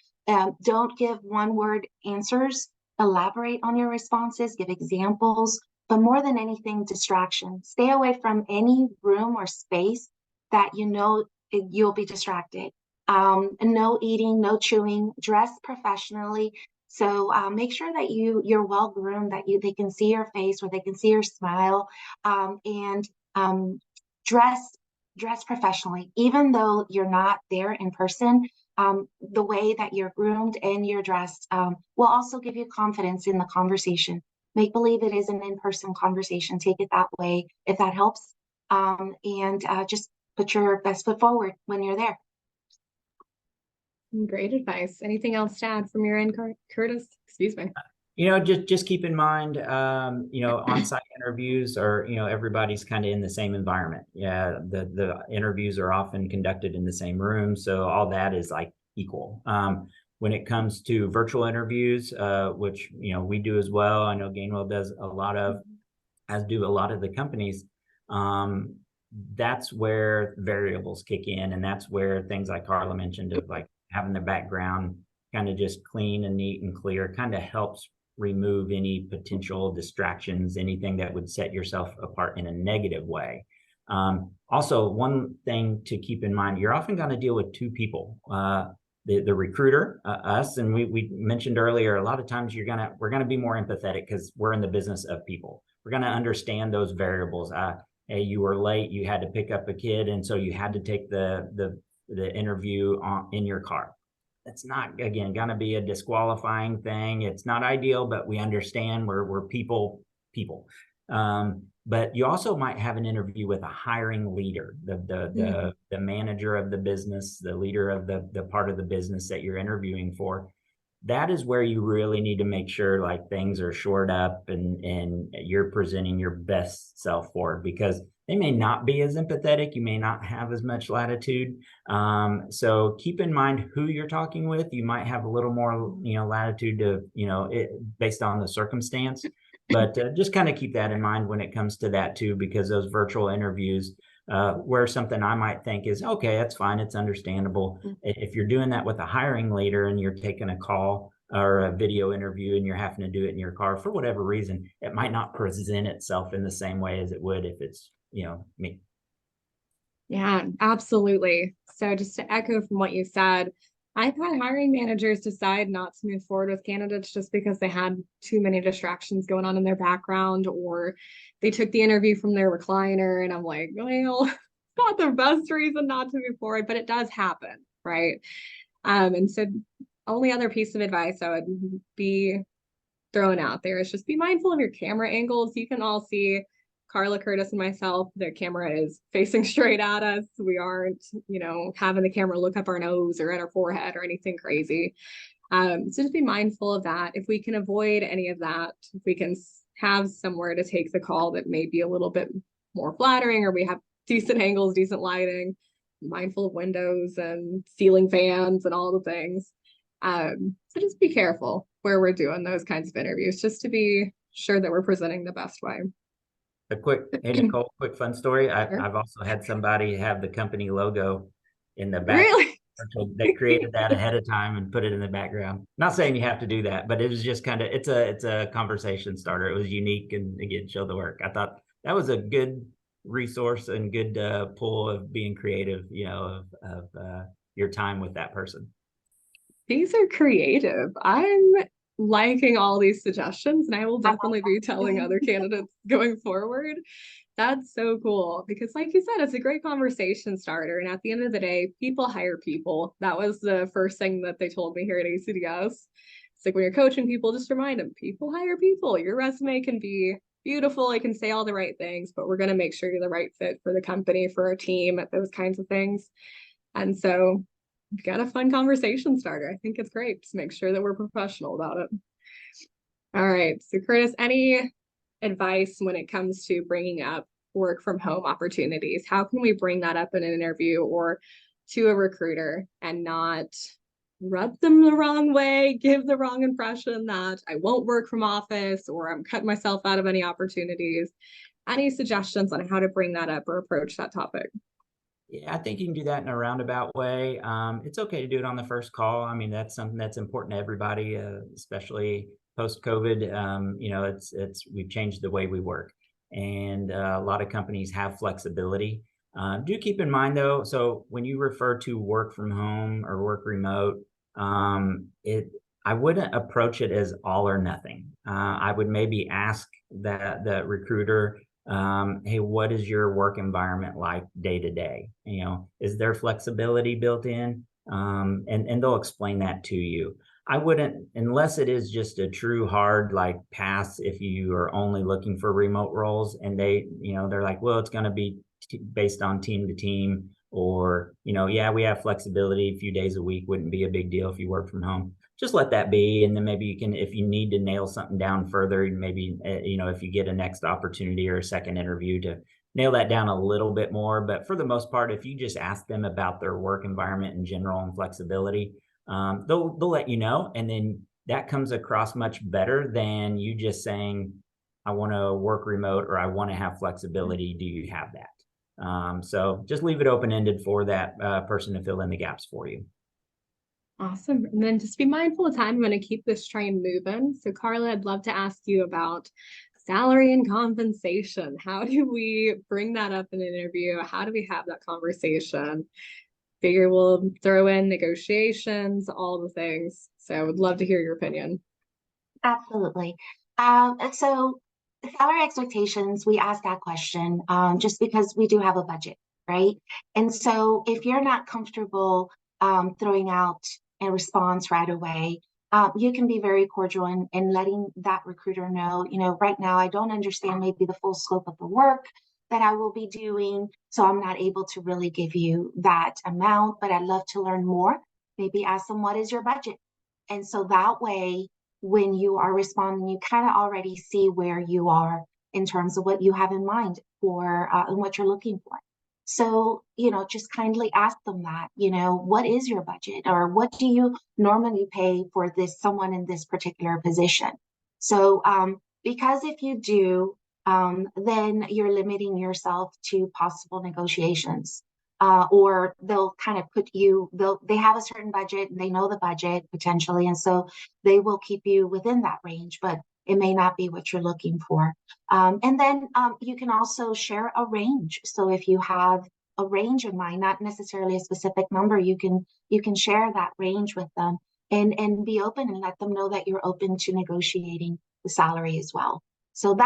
don't give one-word answers, elaborate on your responses, give examples, but more than anything, distraction. Stay away from any room or space that you'll be distracted. No eating, no chewing, dress professionally. So make sure that you're well groomed, that they can see your face or they can see your smile, and dress professionally. Even though you're not there in person, the way that you're groomed and you're dressed will also give you confidence in the conversation. Make believe it is an in-person conversation. Take it that way if that helps. And just put your best foot forward when you're there. Great advice. Anything else to add from your end, Kurtis? Excuse me. Just keep in mind, on-site interviews are, everybody's kind of in the same environment. Yeah, the interviews are often conducted in the same room, so all that is like equal. When it comes to virtual interviews, which we do as well, I know Gainwell does a lot of, as do a lot of the companies. That's where variables kick in, and that's where things like Karla mentioned of like having the background kind of just clean and neat and clear kind of helps remove any potential distractions, anything that would set yourself apart in a negative way. Also, one thing to keep in mind, you're often going to deal with two people. The recruiter, us, and we mentioned earlier, a lot of times we're gonna be more empathetic because we're in the business of people. We're gonna understand those variables. Hey, you were late, you had to pick up a kid, and so you had to take the interview in your car. That's not, again, gonna be a disqualifying thing. It's not ideal, but we understand we're people. But you also might have an interview with a hiring leader, the manager of the business, the leader of the part of the business that you're interviewing for. That is where you really need to make sure like things are shored up and you're presenting your best self forward, because they may not be as empathetic. You may not have as much latitude. So keep in mind who you're talking with. You might have a little more, latitude to, based on the circumstance. But just kind of keep that in mind when it comes to that too, because those virtual interviews, where something I might think is, okay, that's fine, it's understandable. If you're doing that with a hiring leader and you're taking a call or a video interview and you're having to do it in your car for whatever reason, it might not present itself in the same way as it would if it's, me. Yeah, absolutely. So just to echo from what you said, I've had hiring managers decide not to move forward with candidates just because they had too many distractions going on in their background, or they took the interview from their recliner. And I'm like, well, not the best reason not to move forward, but it does happen, right? And so only other piece of advice I would be throwing out there is just be mindful of your camera angles. You can all see Karla, Kurtis, and myself. The camera is facing straight at us. We aren't, having the camera look up our nose or at our forehead or anything crazy. So just be mindful of that. If we can avoid any of that, if we can have somewhere to take the call that may be a little bit more flattering, or we have decent angles, decent lighting, mindful of windows and ceiling fans and all the things. So just be careful where we're doing those kinds of interviews, just to be sure that we're presenting the best way. Hey Nicole, quick fun story. Sure. I've also had somebody have the company logo in the back. Really? They created that ahead of time and put it in the background. Not saying you have to do that, but it was just kind of, it's a conversation starter. It was unique and again, show the work. I thought that was a good resource and good pull of being creative, of your time with that person. These are creative. I'm liking all these suggestions, and I will definitely be telling other candidates going forward. That's so cool because, like you said, it's a great conversation starter. And at the end of the day, people hire people. That was the first thing that they told me here at ACDS. It's like when you're coaching people, just remind them people hire people. Your resume can be beautiful, it can say all the right things, but we're going to make sure you're the right fit for the company, for our team, those kinds of things. And so, got a fun conversation starter. I think it's great. Just make sure that we're professional about it. All right. So, Kurtis, any advice when it comes to bringing up work from home opportunities? How can we bring that up in an interview or to a recruiter and not rub them the wrong way, give the wrong impression that I won't work from office or I'm cutting myself out of any opportunities? Any suggestions on how to bring that up or approach that topic? Yeah, I think you can do that in a roundabout way. It's okay to do it on the first call. I mean, that's something that's important to everybody, especially post-COVID. We've changed the way we work, and a lot of companies have flexibility. Do keep in mind though, so when you refer to work from home or work remote, I wouldn't approach it as all or nothing. I would maybe ask the recruiter, hey, what is your work environment like day to day? Is there flexibility built in? And they'll explain that to you. I wouldn't, unless it is just a true hard like pass, if you are only looking for remote roles and they're like, well, it's going to be based on team to team, or, yeah, we have flexibility a few days a week, wouldn't be a big deal if you work from home. Just let that be. And then maybe you can, if you need to nail something down further, maybe, if you get a next opportunity or a second interview, to nail that down a little bit more. But for the most part, if you just ask them about their work environment in general and flexibility, they'll let you know. And then that comes across much better than you just saying, I want to work remote or I want to have flexibility. Do you have that? So just leave it open-ended for that person to fill in the gaps for you. Awesome. And then just be mindful of time. I'm going to keep this train moving. So, Karla, I'd love to ask you about salary and compensation. How do we bring that up in an interview? How do we have that conversation? Figure we'll throw in negotiations, all the things. So I would love to hear your opinion. Absolutely. So salary expectations, we ask that question just because we do have a budget, right? And so if you're not comfortable throwing out a response right away, you can be very cordial in letting that recruiter know, right now I don't understand maybe the full scope of the work that I will be doing, so I'm not able to really give you that amount, but I'd love to learn more. Maybe ask them, what is your budget? And so that way, when you are responding, you kind of already see where you are in terms of what you have in mind for and what you're looking for. So, just kindly ask them that, what is your budget, or what do you normally pay for someone in this particular position? So, because if you do, then you're limiting yourself to possible negotiations. Or they'll kind of they have a certain budget and they know the budget potentially. And so they will keep you within that range, but it may not be what you're looking for. And then you can also share a range. So if you have a range in mind, not necessarily a specific number. You can share that range with them and be open and let them know that you're open to negotiating the salary as well. So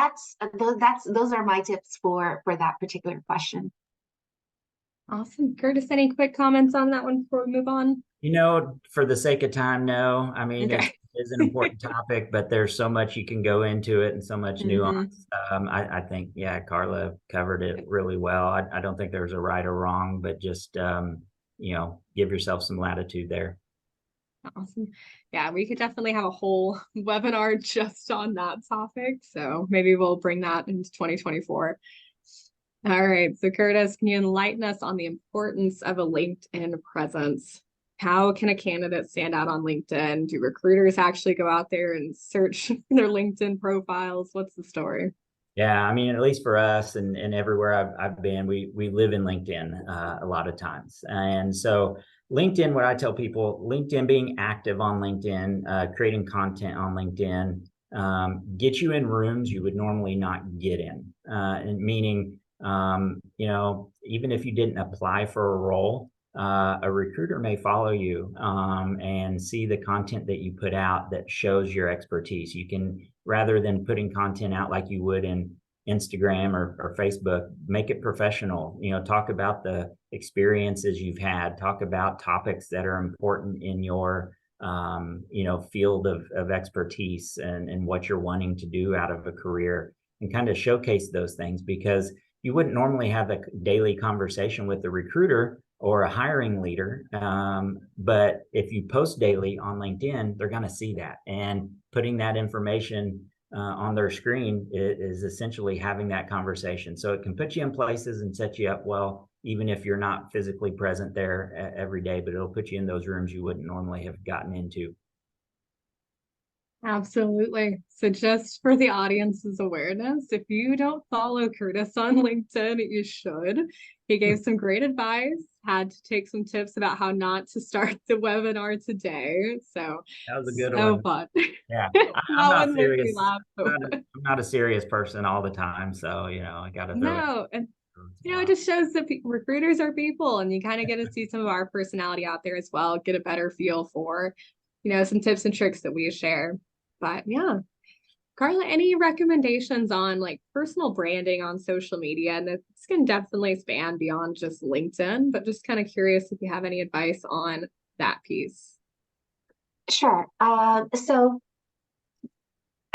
those are my tips for that particular question. Awesome. Kurtis, any quick comments on that one before we move on? For the sake of time, no. I mean, Okay. it's an important topic, but there's so much you can go into it and so much nuance. I think, yeah, Karla covered it really well. I don't think there's a right or wrong, but just, give yourself some latitude there. Awesome. Yeah, we could definitely have a whole webinar just on that topic. So maybe we'll bring that into 2024. All right. So Kurtis, can you enlighten us on the importance of a LinkedIn presence? How can a candidate stand out on LinkedIn? Do recruiters actually go out there and search their LinkedIn profiles? What's the story? Yeah, I mean, at least for us and everywhere I've been, we live in LinkedIn a lot of times. And so LinkedIn, what I tell people, LinkedIn, being active on LinkedIn, creating content on LinkedIn, get you in rooms you would normally not get in. And meaning, even if you didn't apply for a role, a recruiter may follow you and see the content that you put out that shows your expertise. You can, rather than putting content out like you would in Instagram or Facebook, make it professional. Talk about the experiences you've had, talk about topics that are important in your field of expertise and what you're wanting to do out of a career, and kind of showcase those things, because you wouldn't normally have a daily conversation with the recruiter or a hiring leader. But if you post daily on LinkedIn, they're going to see that, and putting that information on their screen is essentially having that conversation. So it can put you in places and set you up well, even if you're not physically present there every day, but it'll put you in those rooms you wouldn't normally have gotten into. Absolutely. So just for the audience's awareness, if you don't follow Kurtis on LinkedIn, you should. He gave some great advice, had to take some tips about how not to start the webinar today. So that was a good so one. Fun. Yeah, I'm not serious. I'm not a serious person all the time, so I got to throw it. No, and it just shows that recruiters are people, and you kind of get to see some of our personality out there as well, get a better feel for, some tips and tricks that we share. But yeah, Karla, any recommendations on like personal branding on social media? And this can definitely span beyond just LinkedIn, but just kind of curious if you have any advice on that piece. Sure. So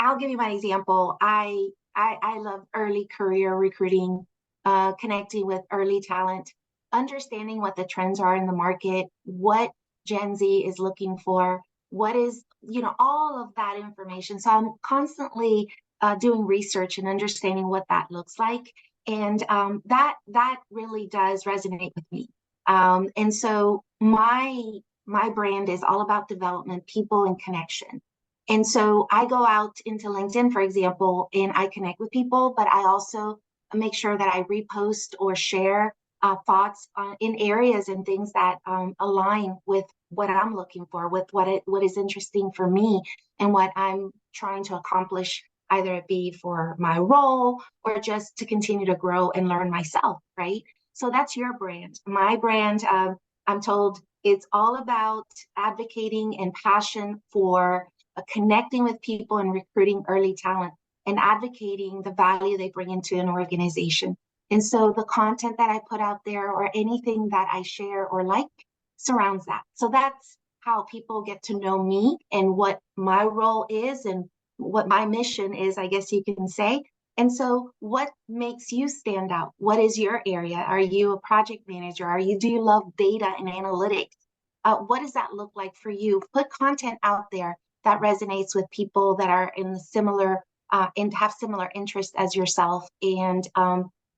I'll give you my example. I love early career recruiting, connecting with early talent, understanding what the trends are in the market, what Gen Z is looking for, what is, all of that information. So I'm constantly doing research and understanding what that looks like. And that really does resonate with me. And so my brand is all about development, people, and connection. And so I go out into LinkedIn, for example, and I connect with people, but I also make sure that I repost or share thoughts in areas and things that align with what I'm looking for, with what is interesting for me and what I'm trying to accomplish, either it be for my role or just to continue to grow and learn myself, right? So that's your brand. My brand, I'm told, it's all about advocating and passion for connecting with people and recruiting early talent and advocating the value they bring into an organization. And so the content that I put out there or anything that I share or like surrounds that. So that's how people get to know me and what my role is and what my mission is, I guess you can say. And so what makes you stand out? What is your area? Are you a project manager? Do you love data and analytics? What does that look like for you? Put content out there that resonates with people that are in the similar and have similar interests as yourself. And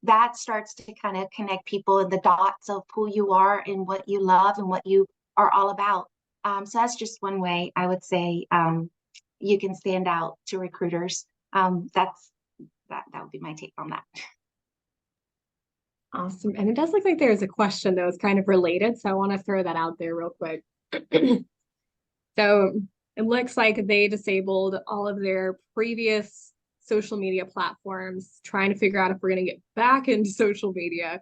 that starts to kind of connect people in the dots of who you are and what you love and what you are all about. So that's just one way I would say you can stand out to recruiters. That would be my take on that. Awesome. And it does look like there's a question that was kind of related, so I want to throw that out there real quick. So it looks like they disabled all of their previous social media platforms, trying to figure out if we're going to get back into social media.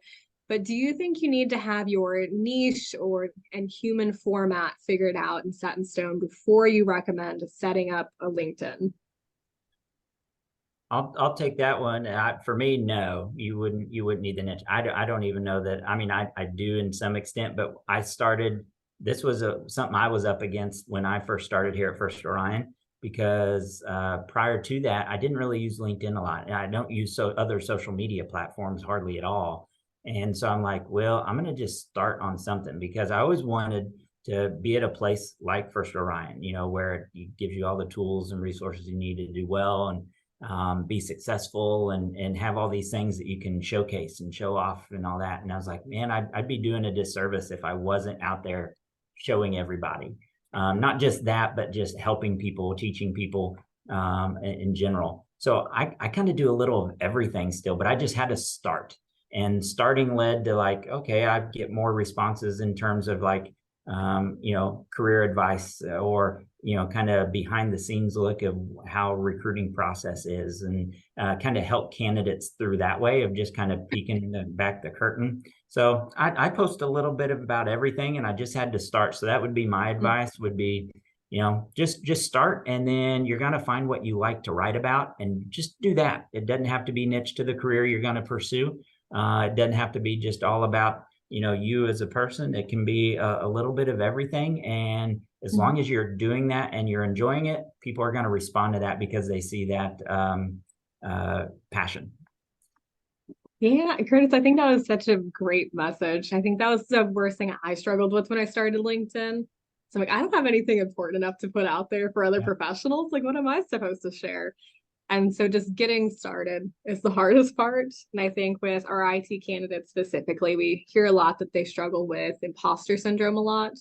but do you think you need to have your niche and human format figured out and set in stone before you recommend setting up a LinkedIn? I'll take that one. For me, no, you wouldn't need the niche. I don't even know that. I mean, I do in some extent, but this was something I was up against when I first started here at First Orion, because prior to that, I didn't really use LinkedIn a lot. And I don't use other social media platforms hardly at all. And so I'm like, well, I'm going to just start on something, because I always wanted to be at a place like First Orion, where it gives you all the tools and resources you need to do well and be successful and have all these things that you can showcase and show off and all that. And I was like, man, I'd be doing a disservice if I wasn't out there showing everybody. Not just that, but just helping people, teaching people in general. So I kind of do a little of everything still, but I just had to start. And starting led to like, okay, I get more responses in terms of like, career advice, or kind of behind the scenes look of how recruiting process is, and kind of help candidates through that way of just kind of peeking back the curtain. So I post a little bit about everything, and I just had to start. So that would be my advice, would be, just start, and then you're going to find what you like to write about, and just do that. It doesn't have to be niche to the career you're going to pursue. It doesn't have to be just all about you as a person. It can be a little bit of everything. And as long as you're doing that and you're enjoying it, people are going to respond to that because they see that passion. Yeah, Kurtis, I think that was such a great message. I think that was the worst thing I struggled with when I started LinkedIn. So I'm like, I don't have anything important enough to put out there for other professionals. Like, what am I supposed to share? And so just getting started is the hardest part. And I think with our IT candidates specifically, we hear a lot that they struggle with imposter syndrome a lot.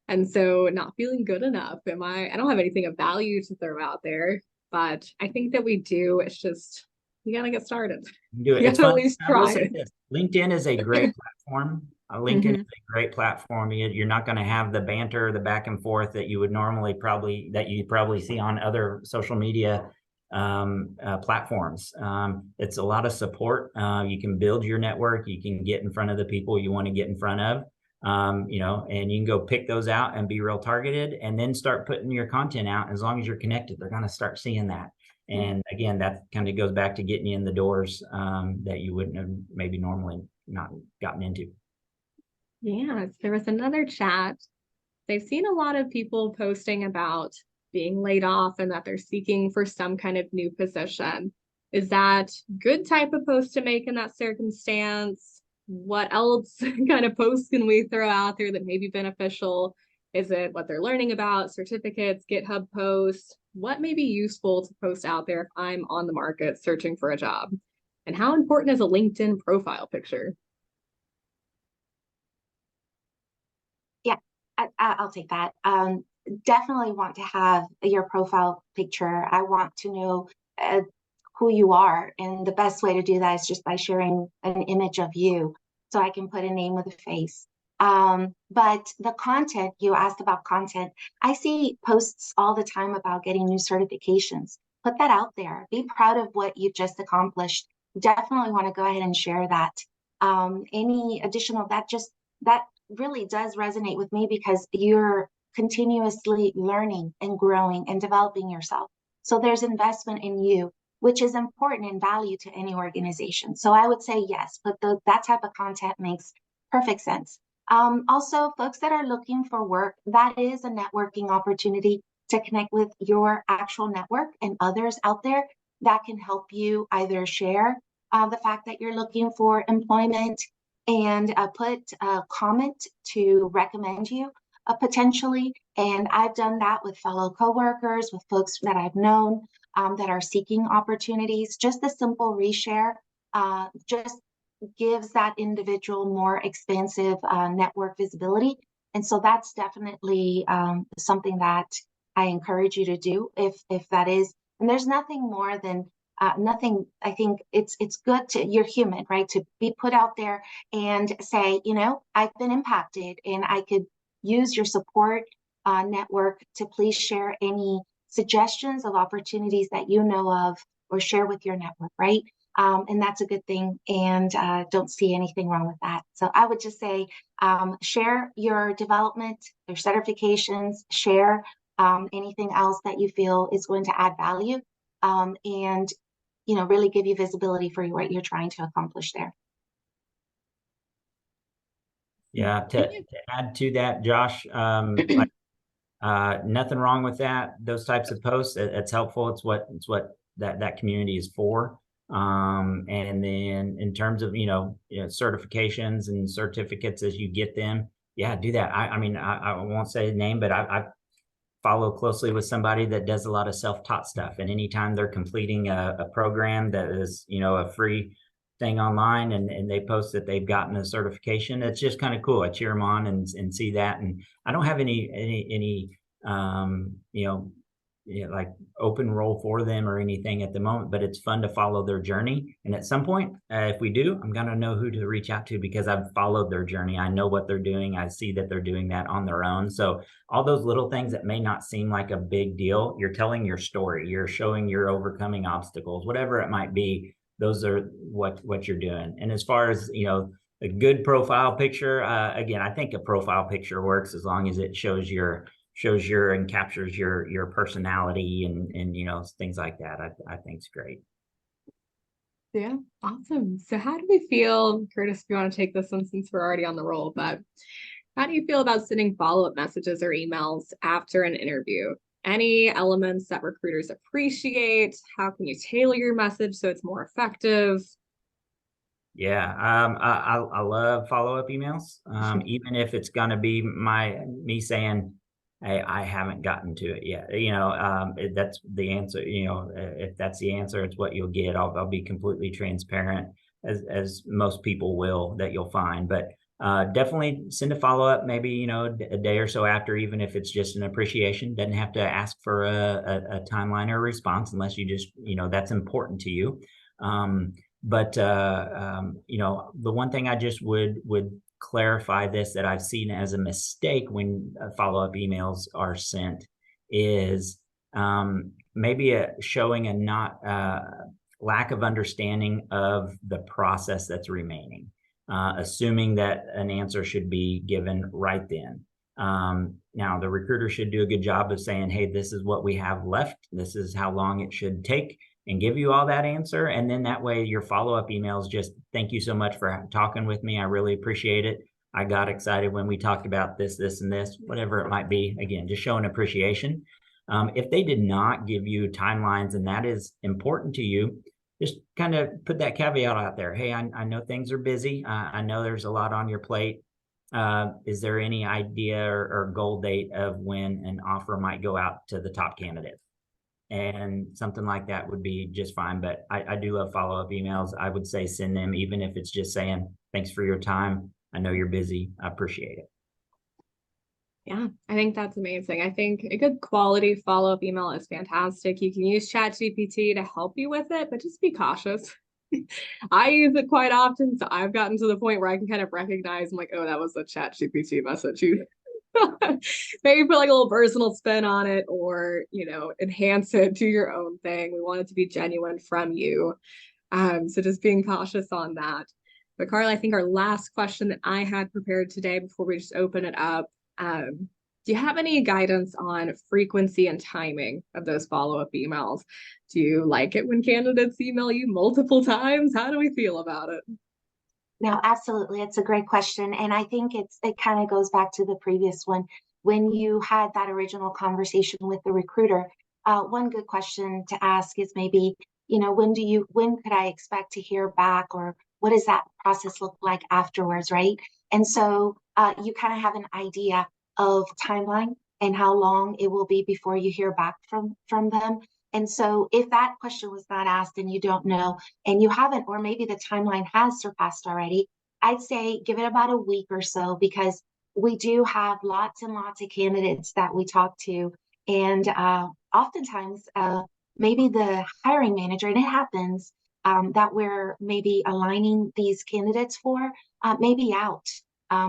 And so not feeling good enough. I don't have anything of value to throw out there, but I think that we do. It's just, you gotta get started. Do it. You It's gotta fun. at least I will try say it. this. LinkedIn is a great platform. LinkedIn is a great platform. You're not going to have the banter, the back and forth that you would normally probably see on other social media platforms. It's a lot of support. You can build your network. You can get in front of the people you want to get in front of. And you can go pick those out and be real targeted, and then start putting your content out. As long as you're connected, they're going to start seeing that. And again, that kind of goes back to getting you in the doors that you wouldn't have maybe normally not gotten into. Yeah, there was another chat. They've seen a lot of people posting about being laid off and that they're seeking for some kind of new position. Is that good type of post to make in that circumstance? What else kind of posts can we throw out there that may be beneficial? Is it what they're learning about, certificates, GitHub posts? What may be useful to post out there if I'm on the market searching for a job? And how important is a LinkedIn profile picture? Yeah, I'll take that. Definitely want to have your profile picture. I want to know who you are. And the best way to do that is just by sharing an image of you, so I can put a name with a face. But the content, you asked about content. I see posts all the time about getting new certifications. Put that out there. Be proud of what you've just accomplished. Definitely want to go ahead and share that. Any additional, that really does resonate with me, because you're continuously learning and growing and developing yourself. So there's investment in you, which is important and value to any organization. So I would say yes, but that type of content makes perfect sense. Also, folks that are looking for work, that is a networking opportunity to connect with your actual network and others out there that can help you either share the fact that you're looking for employment, and put a comment to recommend you potentially. And I've done that with fellow coworkers, with folks that I've known that are seeking opportunities. Just a simple reshare just gives that individual more expansive network visibility. And so that's definitely something that I encourage you to do if that is. And there's nothing more than nothing. I think it's good to, you're human, right? To be put out there and say, I've been impacted and I could use your support network to please share any suggestions of opportunities that you know of, or share with your network, right? And that's a good thing, and don't see anything wrong with that. So I would just say share your development, your certifications, share anything else that you feel is going to add value, and really give you visibility for what you're trying to accomplish there. Yeah, to add to that, Josh, nothing wrong with that. Those types of posts, it's helpful. It's what that community is for. And then in terms of certifications and certificates as you get them, yeah, do that. I mean, I won't say the name, but I follow closely with somebody that does a lot of self-taught stuff, and anytime they're completing a program that is a free thing online, and they post that they've gotten a certification, it's just kind of cool. I cheer them on and see that. And I don't have any like open role for them or anything at the moment, but it's fun to follow their journey. And at some point, if we do, I'm going to know who to reach out to, because I've followed their journey. I know what they're doing. I see that they're doing that on their own. So all those little things that may not seem like a big deal, you're telling your story, you're showing you're overcoming obstacles, whatever it might be. Those are what you're doing. And as far as a good profile picture, again, I think a profile picture works as long as it shows your and captures your personality and things like that. I think it's great. Yeah, awesome. So how do we feel, Kurtis, if you want to take this one since we're already on the roll, but how do you feel about sending follow-up messages or emails after an interview? Any elements that recruiters appreciate? How can you tailor your message so it's more effective? Yeah, I love follow-up emails, even if it's going to be me saying, hey, I haven't gotten to it yet. That's the answer. If that's the answer, it's what you'll get. I'll be completely transparent, as most people will, that you'll find. But definitely send a follow-up, maybe a day or so after, even if it's just an appreciation. Doesn't have to ask for a timeline or a response unless you just that's important to you. But the one thing I just would clarify this, that I've seen as a mistake when follow-up emails are sent, is maybe showing a not lack of understanding of the process that's remaining, assuming that an answer should be given right then. Now, the recruiter should do a good job of saying, hey, this is what we have left. This is how long it should take, and give you all that answer. And then that way your follow-up emails just, thank you so much for talking with me. I really appreciate it. I got excited when we talked about this, and this, whatever it might be. Again, just showing appreciation. If they did not give you timelines and that is important to you, just kind of put that caveat out there. Hey, I know things are busy. I know there's a lot on your plate. Is there any idea or goal date of when an offer might go out to the top candidate? And something like that would be just fine. But I do love follow-up emails. I would say send them, even if it's just saying, thanks for your time. I know you're busy. I appreciate it. Yeah, I think that's amazing. I think a good quality follow-up email is fantastic. You can use ChatGPT to help you with it, but just be cautious. I use it quite often, so I've gotten to the point where I can kind of recognize, I'm like, oh, that was a ChatGPT message. Maybe put like a little personal spin on it, or enhance it to your own thing. We want it to be genuine from you. So just being cautious on that. But Karla, I think our last question that I had prepared today before we just open it up, do you have any guidance on frequency and timing of those follow-up emails? Do you like it when candidates email you multiple times? How do we feel about it? No, absolutely. It's a great question. And I think it kind of goes back to the previous one. When you had that original conversation with the recruiter, one good question to ask is maybe, when could I expect to hear back, or what does that process look like afterwards, right? And so you kind of have an idea of timeline and how long it will be before you hear back from them. And so if that question was not asked and you don't know, and you haven't, or maybe the timeline has surpassed already, I'd say give it about a week or so, because we do have lots and lots of candidates that we talk to. And oftentimes, maybe the hiring manager, and it happens, that we're maybe aligning these candidates for, maybe out.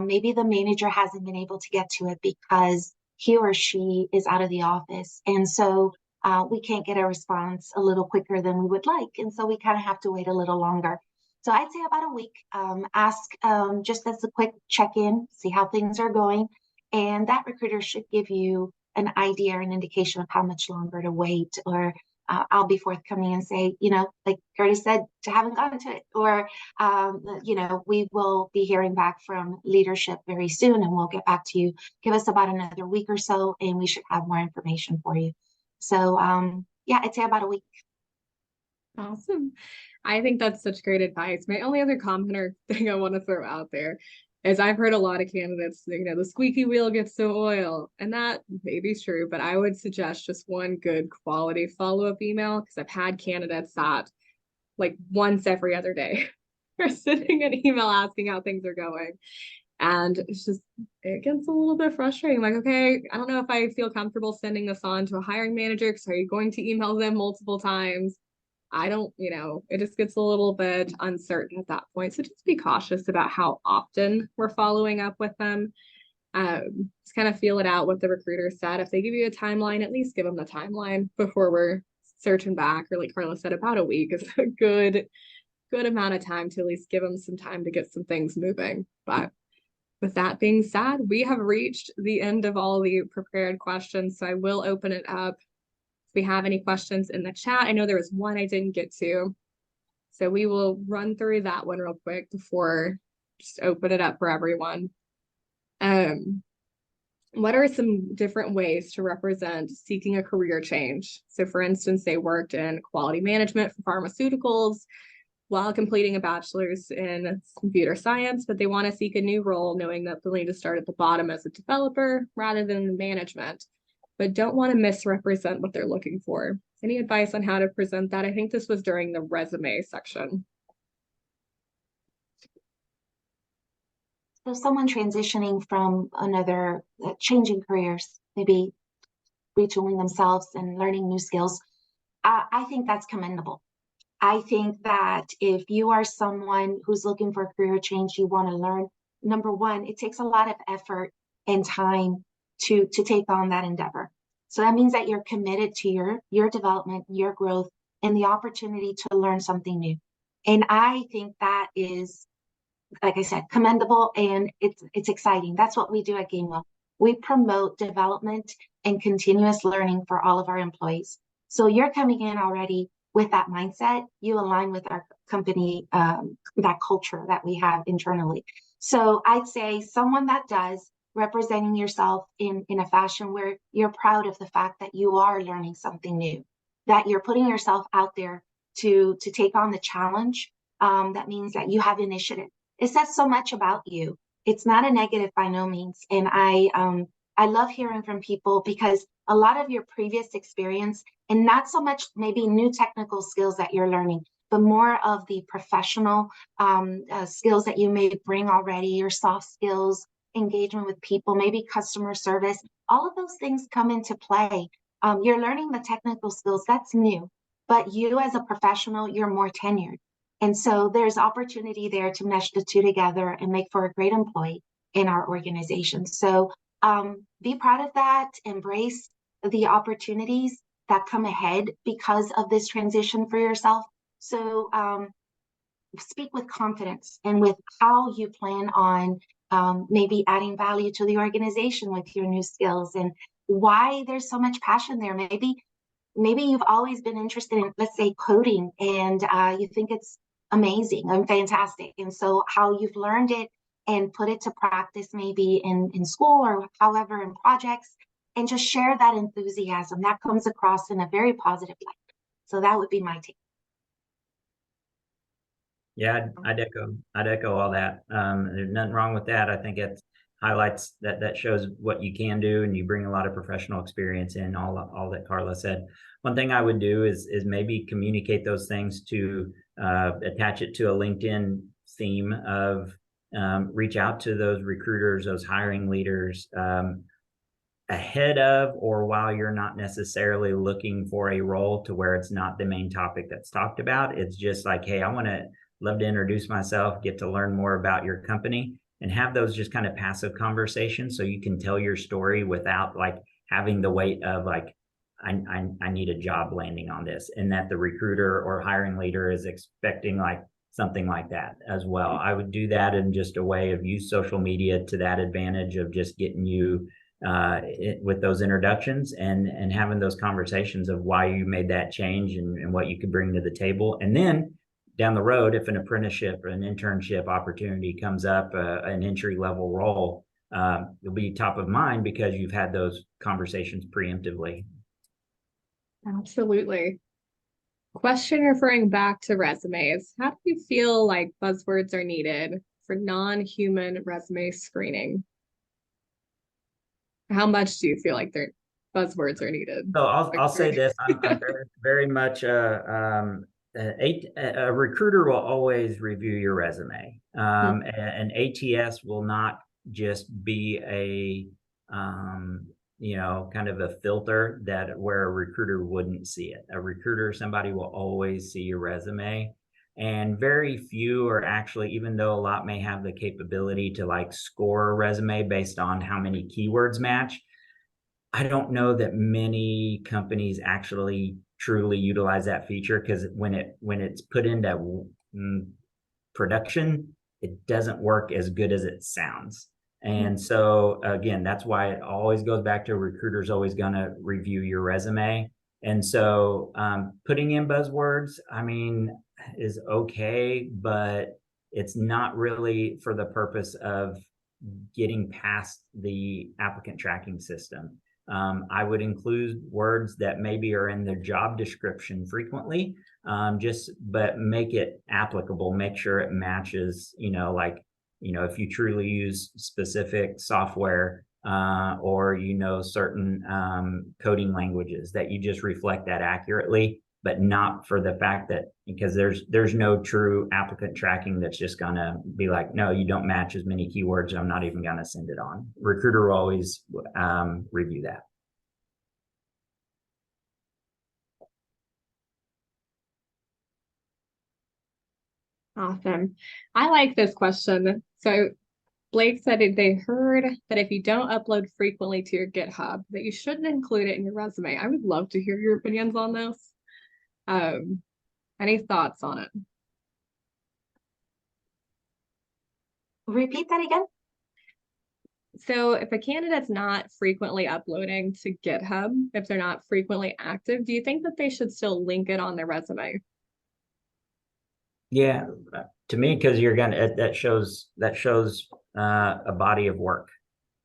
Maybe the manager hasn't been able to get to it because he or she is out of the office. And so we can't get a response a little quicker than we would like. And so we kind of have to wait a little longer. So I'd say about a week. Ask just as a quick check-in, see how things are going. And that recruiter should give you an idea or an indication of how much longer to wait, or I'll be forthcoming and say, like Kurtis said, to haven't gotten to it, or, we will be hearing back from leadership very soon and we'll get back to you. Give us about another week or so and we should have more information for you. So, yeah, I'd say about a week. Awesome. I think that's such great advice. My only other comment or thing I want to throw out there is I've heard a lot of candidates, the squeaky wheel gets the oil, and that may be true, but I would suggest just one good quality follow-up email, because I've had candidates that like once every other day are sending an email asking how things are going. And it gets a little bit frustrating. Like, okay, I don't know if I feel comfortable sending this on to a hiring manager, because are you going to email them multiple times? I don't, it just gets a little bit uncertain at that point. So just be cautious about how often we're following up with them. Just kind of feel it out what the recruiter said. If they give you a timeline, at least give them the timeline before we're searching back. Or like Karla said, about a week is a good amount of time to at least give them some time to get some things moving. But with that being said, we have reached the end of all the prepared questions. So I will open it up. We have any questions in the chat. I know there was one I didn't get to, so we will run through that one real quick before just open it up for everyone. What are some different ways to represent seeking a career change? So for instance, they worked in quality management for pharmaceuticals while completing a bachelor's in computer science, but they want to seek a new role knowing that they'll need to start at the bottom as a developer rather than in management, but don't want to misrepresent what they're looking for. Any advice on how to present that? I think this was during the resume section. So someone transitioning from another, changing careers, maybe retooling themselves and learning new skills, I think that's commendable. I think that if you are someone who's looking for a career change, you want to learn, number one, it takes a lot of effort and time to take on that endeavor. So that means that you're committed to your development, your growth, and the opportunity to learn something new. And I think that is, like I said, commendable, and it's exciting. That's what we do at Gainwell. We promote development and continuous learning for all of our employees. So you're coming in already with that mindset. You align with our company, that culture that we have internally. So I'd say someone that does, representing yourself in a fashion where you're proud of the fact that you are learning something new, that you're putting yourself out there to take on the challenge. That means that you have initiative. It says so much about you. It's not a negative by no means. And I love hearing from people, because a lot of your previous experience, and not so much maybe new technical skills that you're learning, but more of the professional skills that you may bring already, your soft skills, engagement with people, maybe customer service, all of those things come into play. You're learning the technical skills, that's new, but you as a professional, you're more tenured. And so there's opportunity there to mesh the two together and make for a great employee in our organization. So be proud of that, embrace the opportunities that come ahead because of this transition for yourself. So speak with confidence and with how you plan on maybe adding value to the organization with your new skills, and why there's so much passion there. Maybe you've always been interested in, let's say, coding, and you think it's amazing and fantastic. And so how you've learned it and put it to practice, maybe in school or however in projects, and just share that enthusiasm that comes across in a very positive light. So that would be my take. Yeah, I'd echo all that. There's nothing wrong with that. I think it highlights that shows what you can do, and you bring a lot of professional experience in all that Karla said. One thing I would do is maybe communicate those things to attach it to a LinkedIn theme of reach out to those recruiters, those hiring leaders ahead of or while you're not necessarily looking for a role, to where it's not the main topic that's talked about. It's just like, hey, love to introduce myself, get to learn more about your company, and have those just kind of passive conversations so you can tell your story without like having the weight of like I need a job landing on this, and that the recruiter or hiring leader is expecting like something like that as well. I would do that in just a way of use social media to that advantage of just getting you with those introductions and having those conversations of why you made that change and what you could bring to the table. And then down the road, if an apprenticeship or an internship opportunity comes up, an entry level role, you'll be top of mind because you've had those conversations preemptively. Absolutely. Question referring back to resumes. How do you feel like buzzwords are needed for non-human resume screening? How much do you feel like their buzzwords are needed? So I'll say this: I'm very much a recruiter will always review your resume. An ATS will not just be a kind of a filter that where a recruiter wouldn't see it. A recruiter, somebody will always see your resume. And very few are actually, even though a lot may have the capability to like score a resume based on how many keywords match, I don't know that many companies actually truly utilize that feature, because when it's put into production, it doesn't work as good as it sounds. And so again, that's why it always goes back to a recruiter's always going to review your resume. And so putting in buzzwords, I mean, is okay, but it's not really for the purpose of getting past the applicant tracking system. I would include words that maybe are in the job description frequently, but make it applicable, make sure it matches, if you truly use specific software or, certain coding languages, that you just reflect that accurately, but not for the fact that, because there's no true applicant tracking that's just gonna be like, no, you don't match as many keywords, I'm not even gonna send it on. Recruiter will always review that. Awesome. I like this question. So Blake said they heard that if you don't upload frequently to your GitHub, that you shouldn't include it in your resume. I would love to hear your opinions on this. Any thoughts on it? Repeat that again. So if a candidate's not frequently uploading to GitHub, if they're not frequently active, do you think that they should still link it on their resume? Yeah, to me, because that shows a body of work.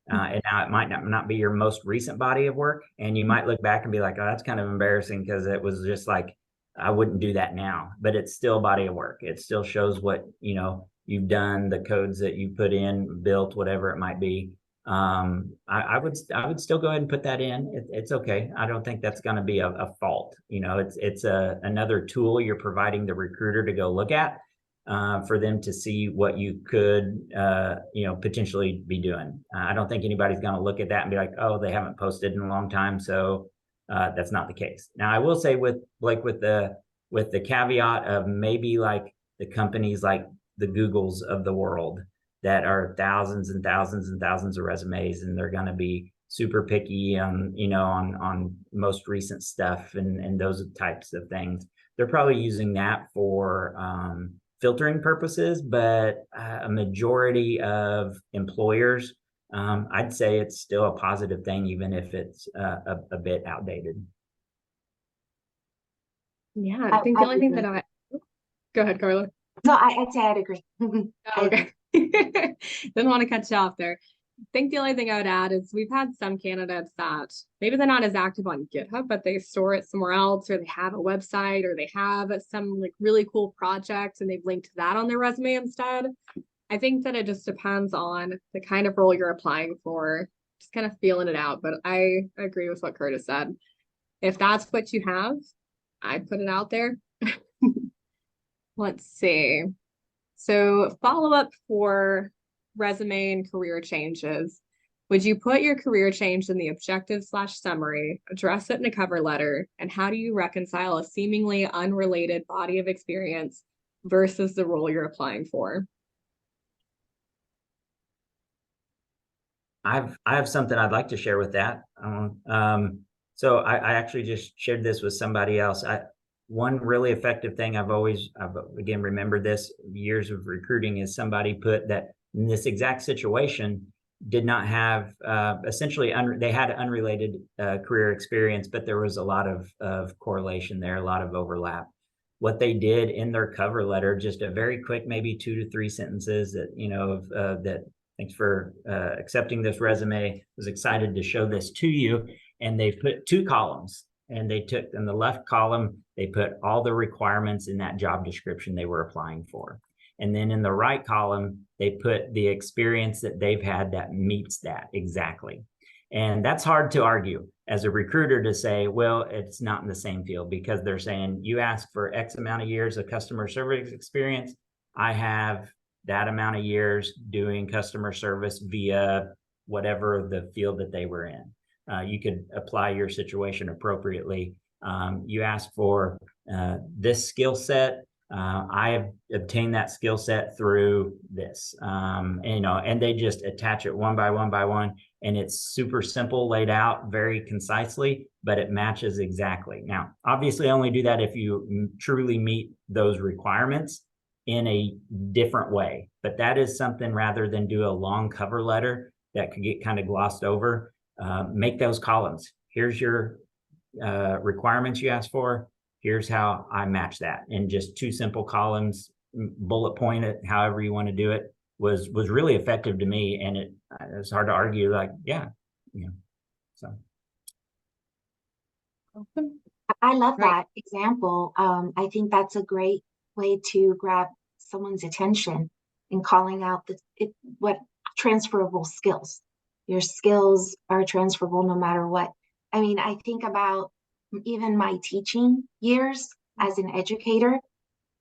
And now it might not be your most recent body of work, and you might look back and be like, oh, that's kind of embarrassing because it was just like, I wouldn't do that now, but it's still a body of work. It still shows what, you've done, the codes that you put in, built, whatever it might be. I would still go ahead and put that in. It's okay. I don't think that's going to be a fault. It's another tool you're providing the recruiter to go look at. For them to see what you could, potentially be doing. I don't think anybody's going to look at that and be like, oh, they haven't posted in a long time, so that's not the case. Now, I will say with the caveat of maybe like the companies like the Googles of the world that are thousands and thousands and thousands of resumes, and they're going to be super picky on most recent stuff and those types of things. They're probably using that for filtering purposes, but a majority of employers, I'd say it's still a positive thing, even if it's a bit outdated. Yeah, I think the only thing that go ahead, Karla. No, I'd say I'd agree. Okay. Didn't want to cut you off there. I think the only thing I would add is we've had some candidates that maybe they're not as active on GitHub, but they store it somewhere else, or they have a website, or they have some like really cool project and they've linked that on their resume instead. I think that it just depends on the kind of role you're applying for, just kind of feeling it out. But I agree with what Kurtis said. If that's what you have, I'd put it out there. Let's see. So follow up for resume and career changes. Would you put your career change in the objective/summary, address it in a cover letter, and how do you reconcile a seemingly unrelated body of experience versus the role you're applying for? I have something I'd like to share with that. So I actually just shared this with somebody else. One really effective thing I've again remembered this years of recruiting is somebody put that in this exact situation did not have essentially they had unrelated career experience, but there was a lot of correlation there, a lot of overlap. What they did in their cover letter, just a very quick, maybe 2 to 3 sentences that, that thanks for accepting this resume, was excited to show this to you. And they put 2 columns, and they took in the left column, they put all the requirements in that job description they were applying for. And then in the right column, they put the experience that they've had that meets that exactly. And that's hard to argue as a recruiter to say, well, it's not in the same field, because they're saying you ask for X amount of years of customer service experience. I have that amount of years doing customer service via whatever the field that they were in. You could apply your situation appropriately. You ask for this skill set. I have obtained that skill set through this, and they just attach it one by one, and it's super simple, laid out very concisely, but it matches exactly. Now, obviously, I only do that if you truly meet those requirements in a different way, but that is something rather than do a long cover letter that could get kind of glossed over. Make those columns. Here's your requirements you asked for. Here's how I match that in just 2 simple columns, bullet point it, however you want to do it, was really effective to me. And it's hard to argue, like, so. Awesome. I love that example. I think that's a great way to grab someone's attention in calling out what transferable skills. Your skills are transferable no matter what. I mean, I think about even my teaching years as an educator.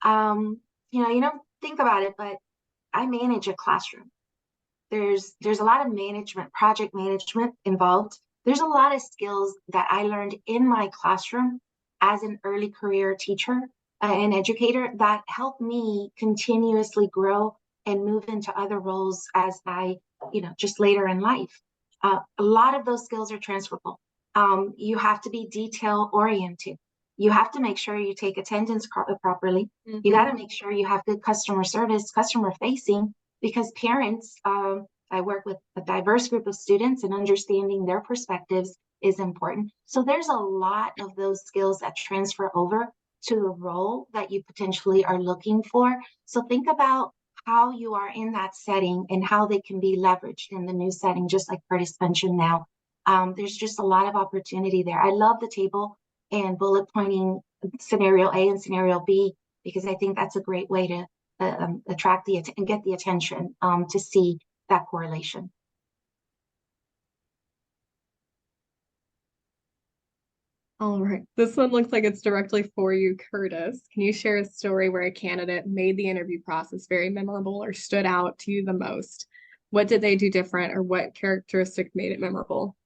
You don't think about it, but I manage a classroom. There's a lot of management, project management involved. There's a lot of skills that I learned in my classroom as an early career teacher, an educator, that helped me continuously grow and move into other roles as I, just later in life. A lot of those skills are transferable. You have to be detail oriented. You have to make sure you take attendance properly. Mm-hmm. You got to make sure you have good customer service, customer facing, because parents, I work with a diverse group of students, and understanding their perspectives is important. So there's a lot of those skills that transfer over to the role that you potentially are looking for. So think about how you are in that setting and how they can be leveraged in the new setting, just like Kurtis mentioned now. There's just a lot of opportunity there. I love the table and bullet pointing scenario A and scenario B, because I think that's a great way to attract and get the attention to see that correlation. All right. This one looks like it's directly for you, Kurtis. Can you share a story where a candidate made the interview process very memorable or stood out to you the most? What did they do different, or what characteristic made it memorable?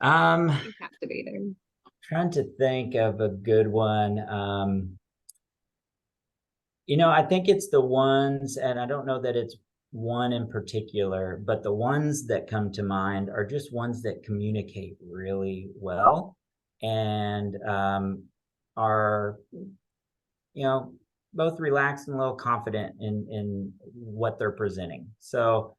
Captivating. Trying to think of a good one. I think it's the ones, and I don't know that it's one in particular, but the ones that come to mind are just ones that communicate really well and are, both relaxed and a little confident in what they're presenting. So,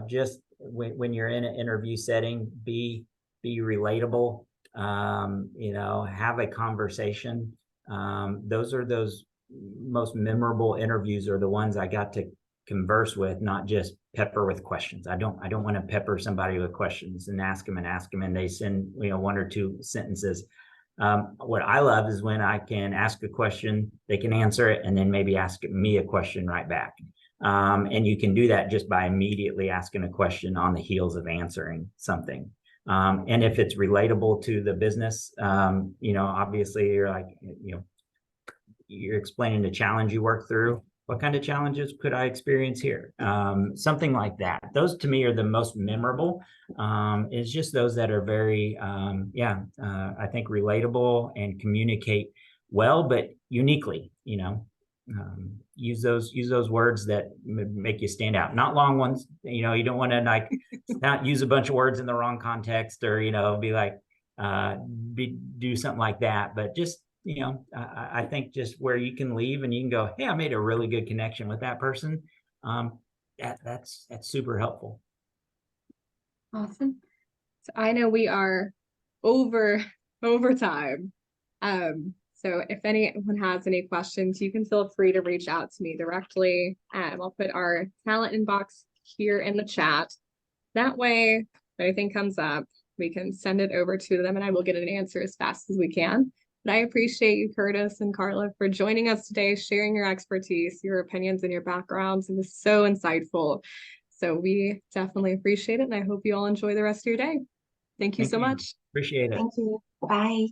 just when you're in an interview setting, be relatable, have a conversation. Those most memorable interviews are the ones I got to converse with, not just pepper with questions. I don't want to pepper somebody with questions and ask them and they send 1 or 2 sentences. What I love is when I can ask a question, they can answer it, and then maybe ask me a question right back. And you can do that just by immediately asking a question on the heels of answering something. And if it's relatable to the business, obviously you're like, you're explaining the challenge you work through. What kind of challenges could I experience here? Something like that. Those to me are the most memorable. It's just those that are very, I think relatable and communicate well, but uniquely, use those words that make you stand out. Not long ones, you don't want to not use a bunch of words in the wrong context, or, be like, do something like that. But just, I think just where you can leave and you can go, hey, I made a really good connection with that person. That's super helpful. Awesome. So I know we are over time. So if anyone has any questions, you can feel free to reach out to me directly. I'll put our talent inbox here in the chat. That way, if anything comes up, we can send it over to them and I will get an answer as fast as we can. But I appreciate you, Kurtis and Karla, for joining us today, sharing your expertise, your opinions, and your backgrounds. It was so insightful. So we definitely appreciate it, and I hope you all enjoy the rest of your day. Thank you so much. Appreciate it. Thank you. Bye.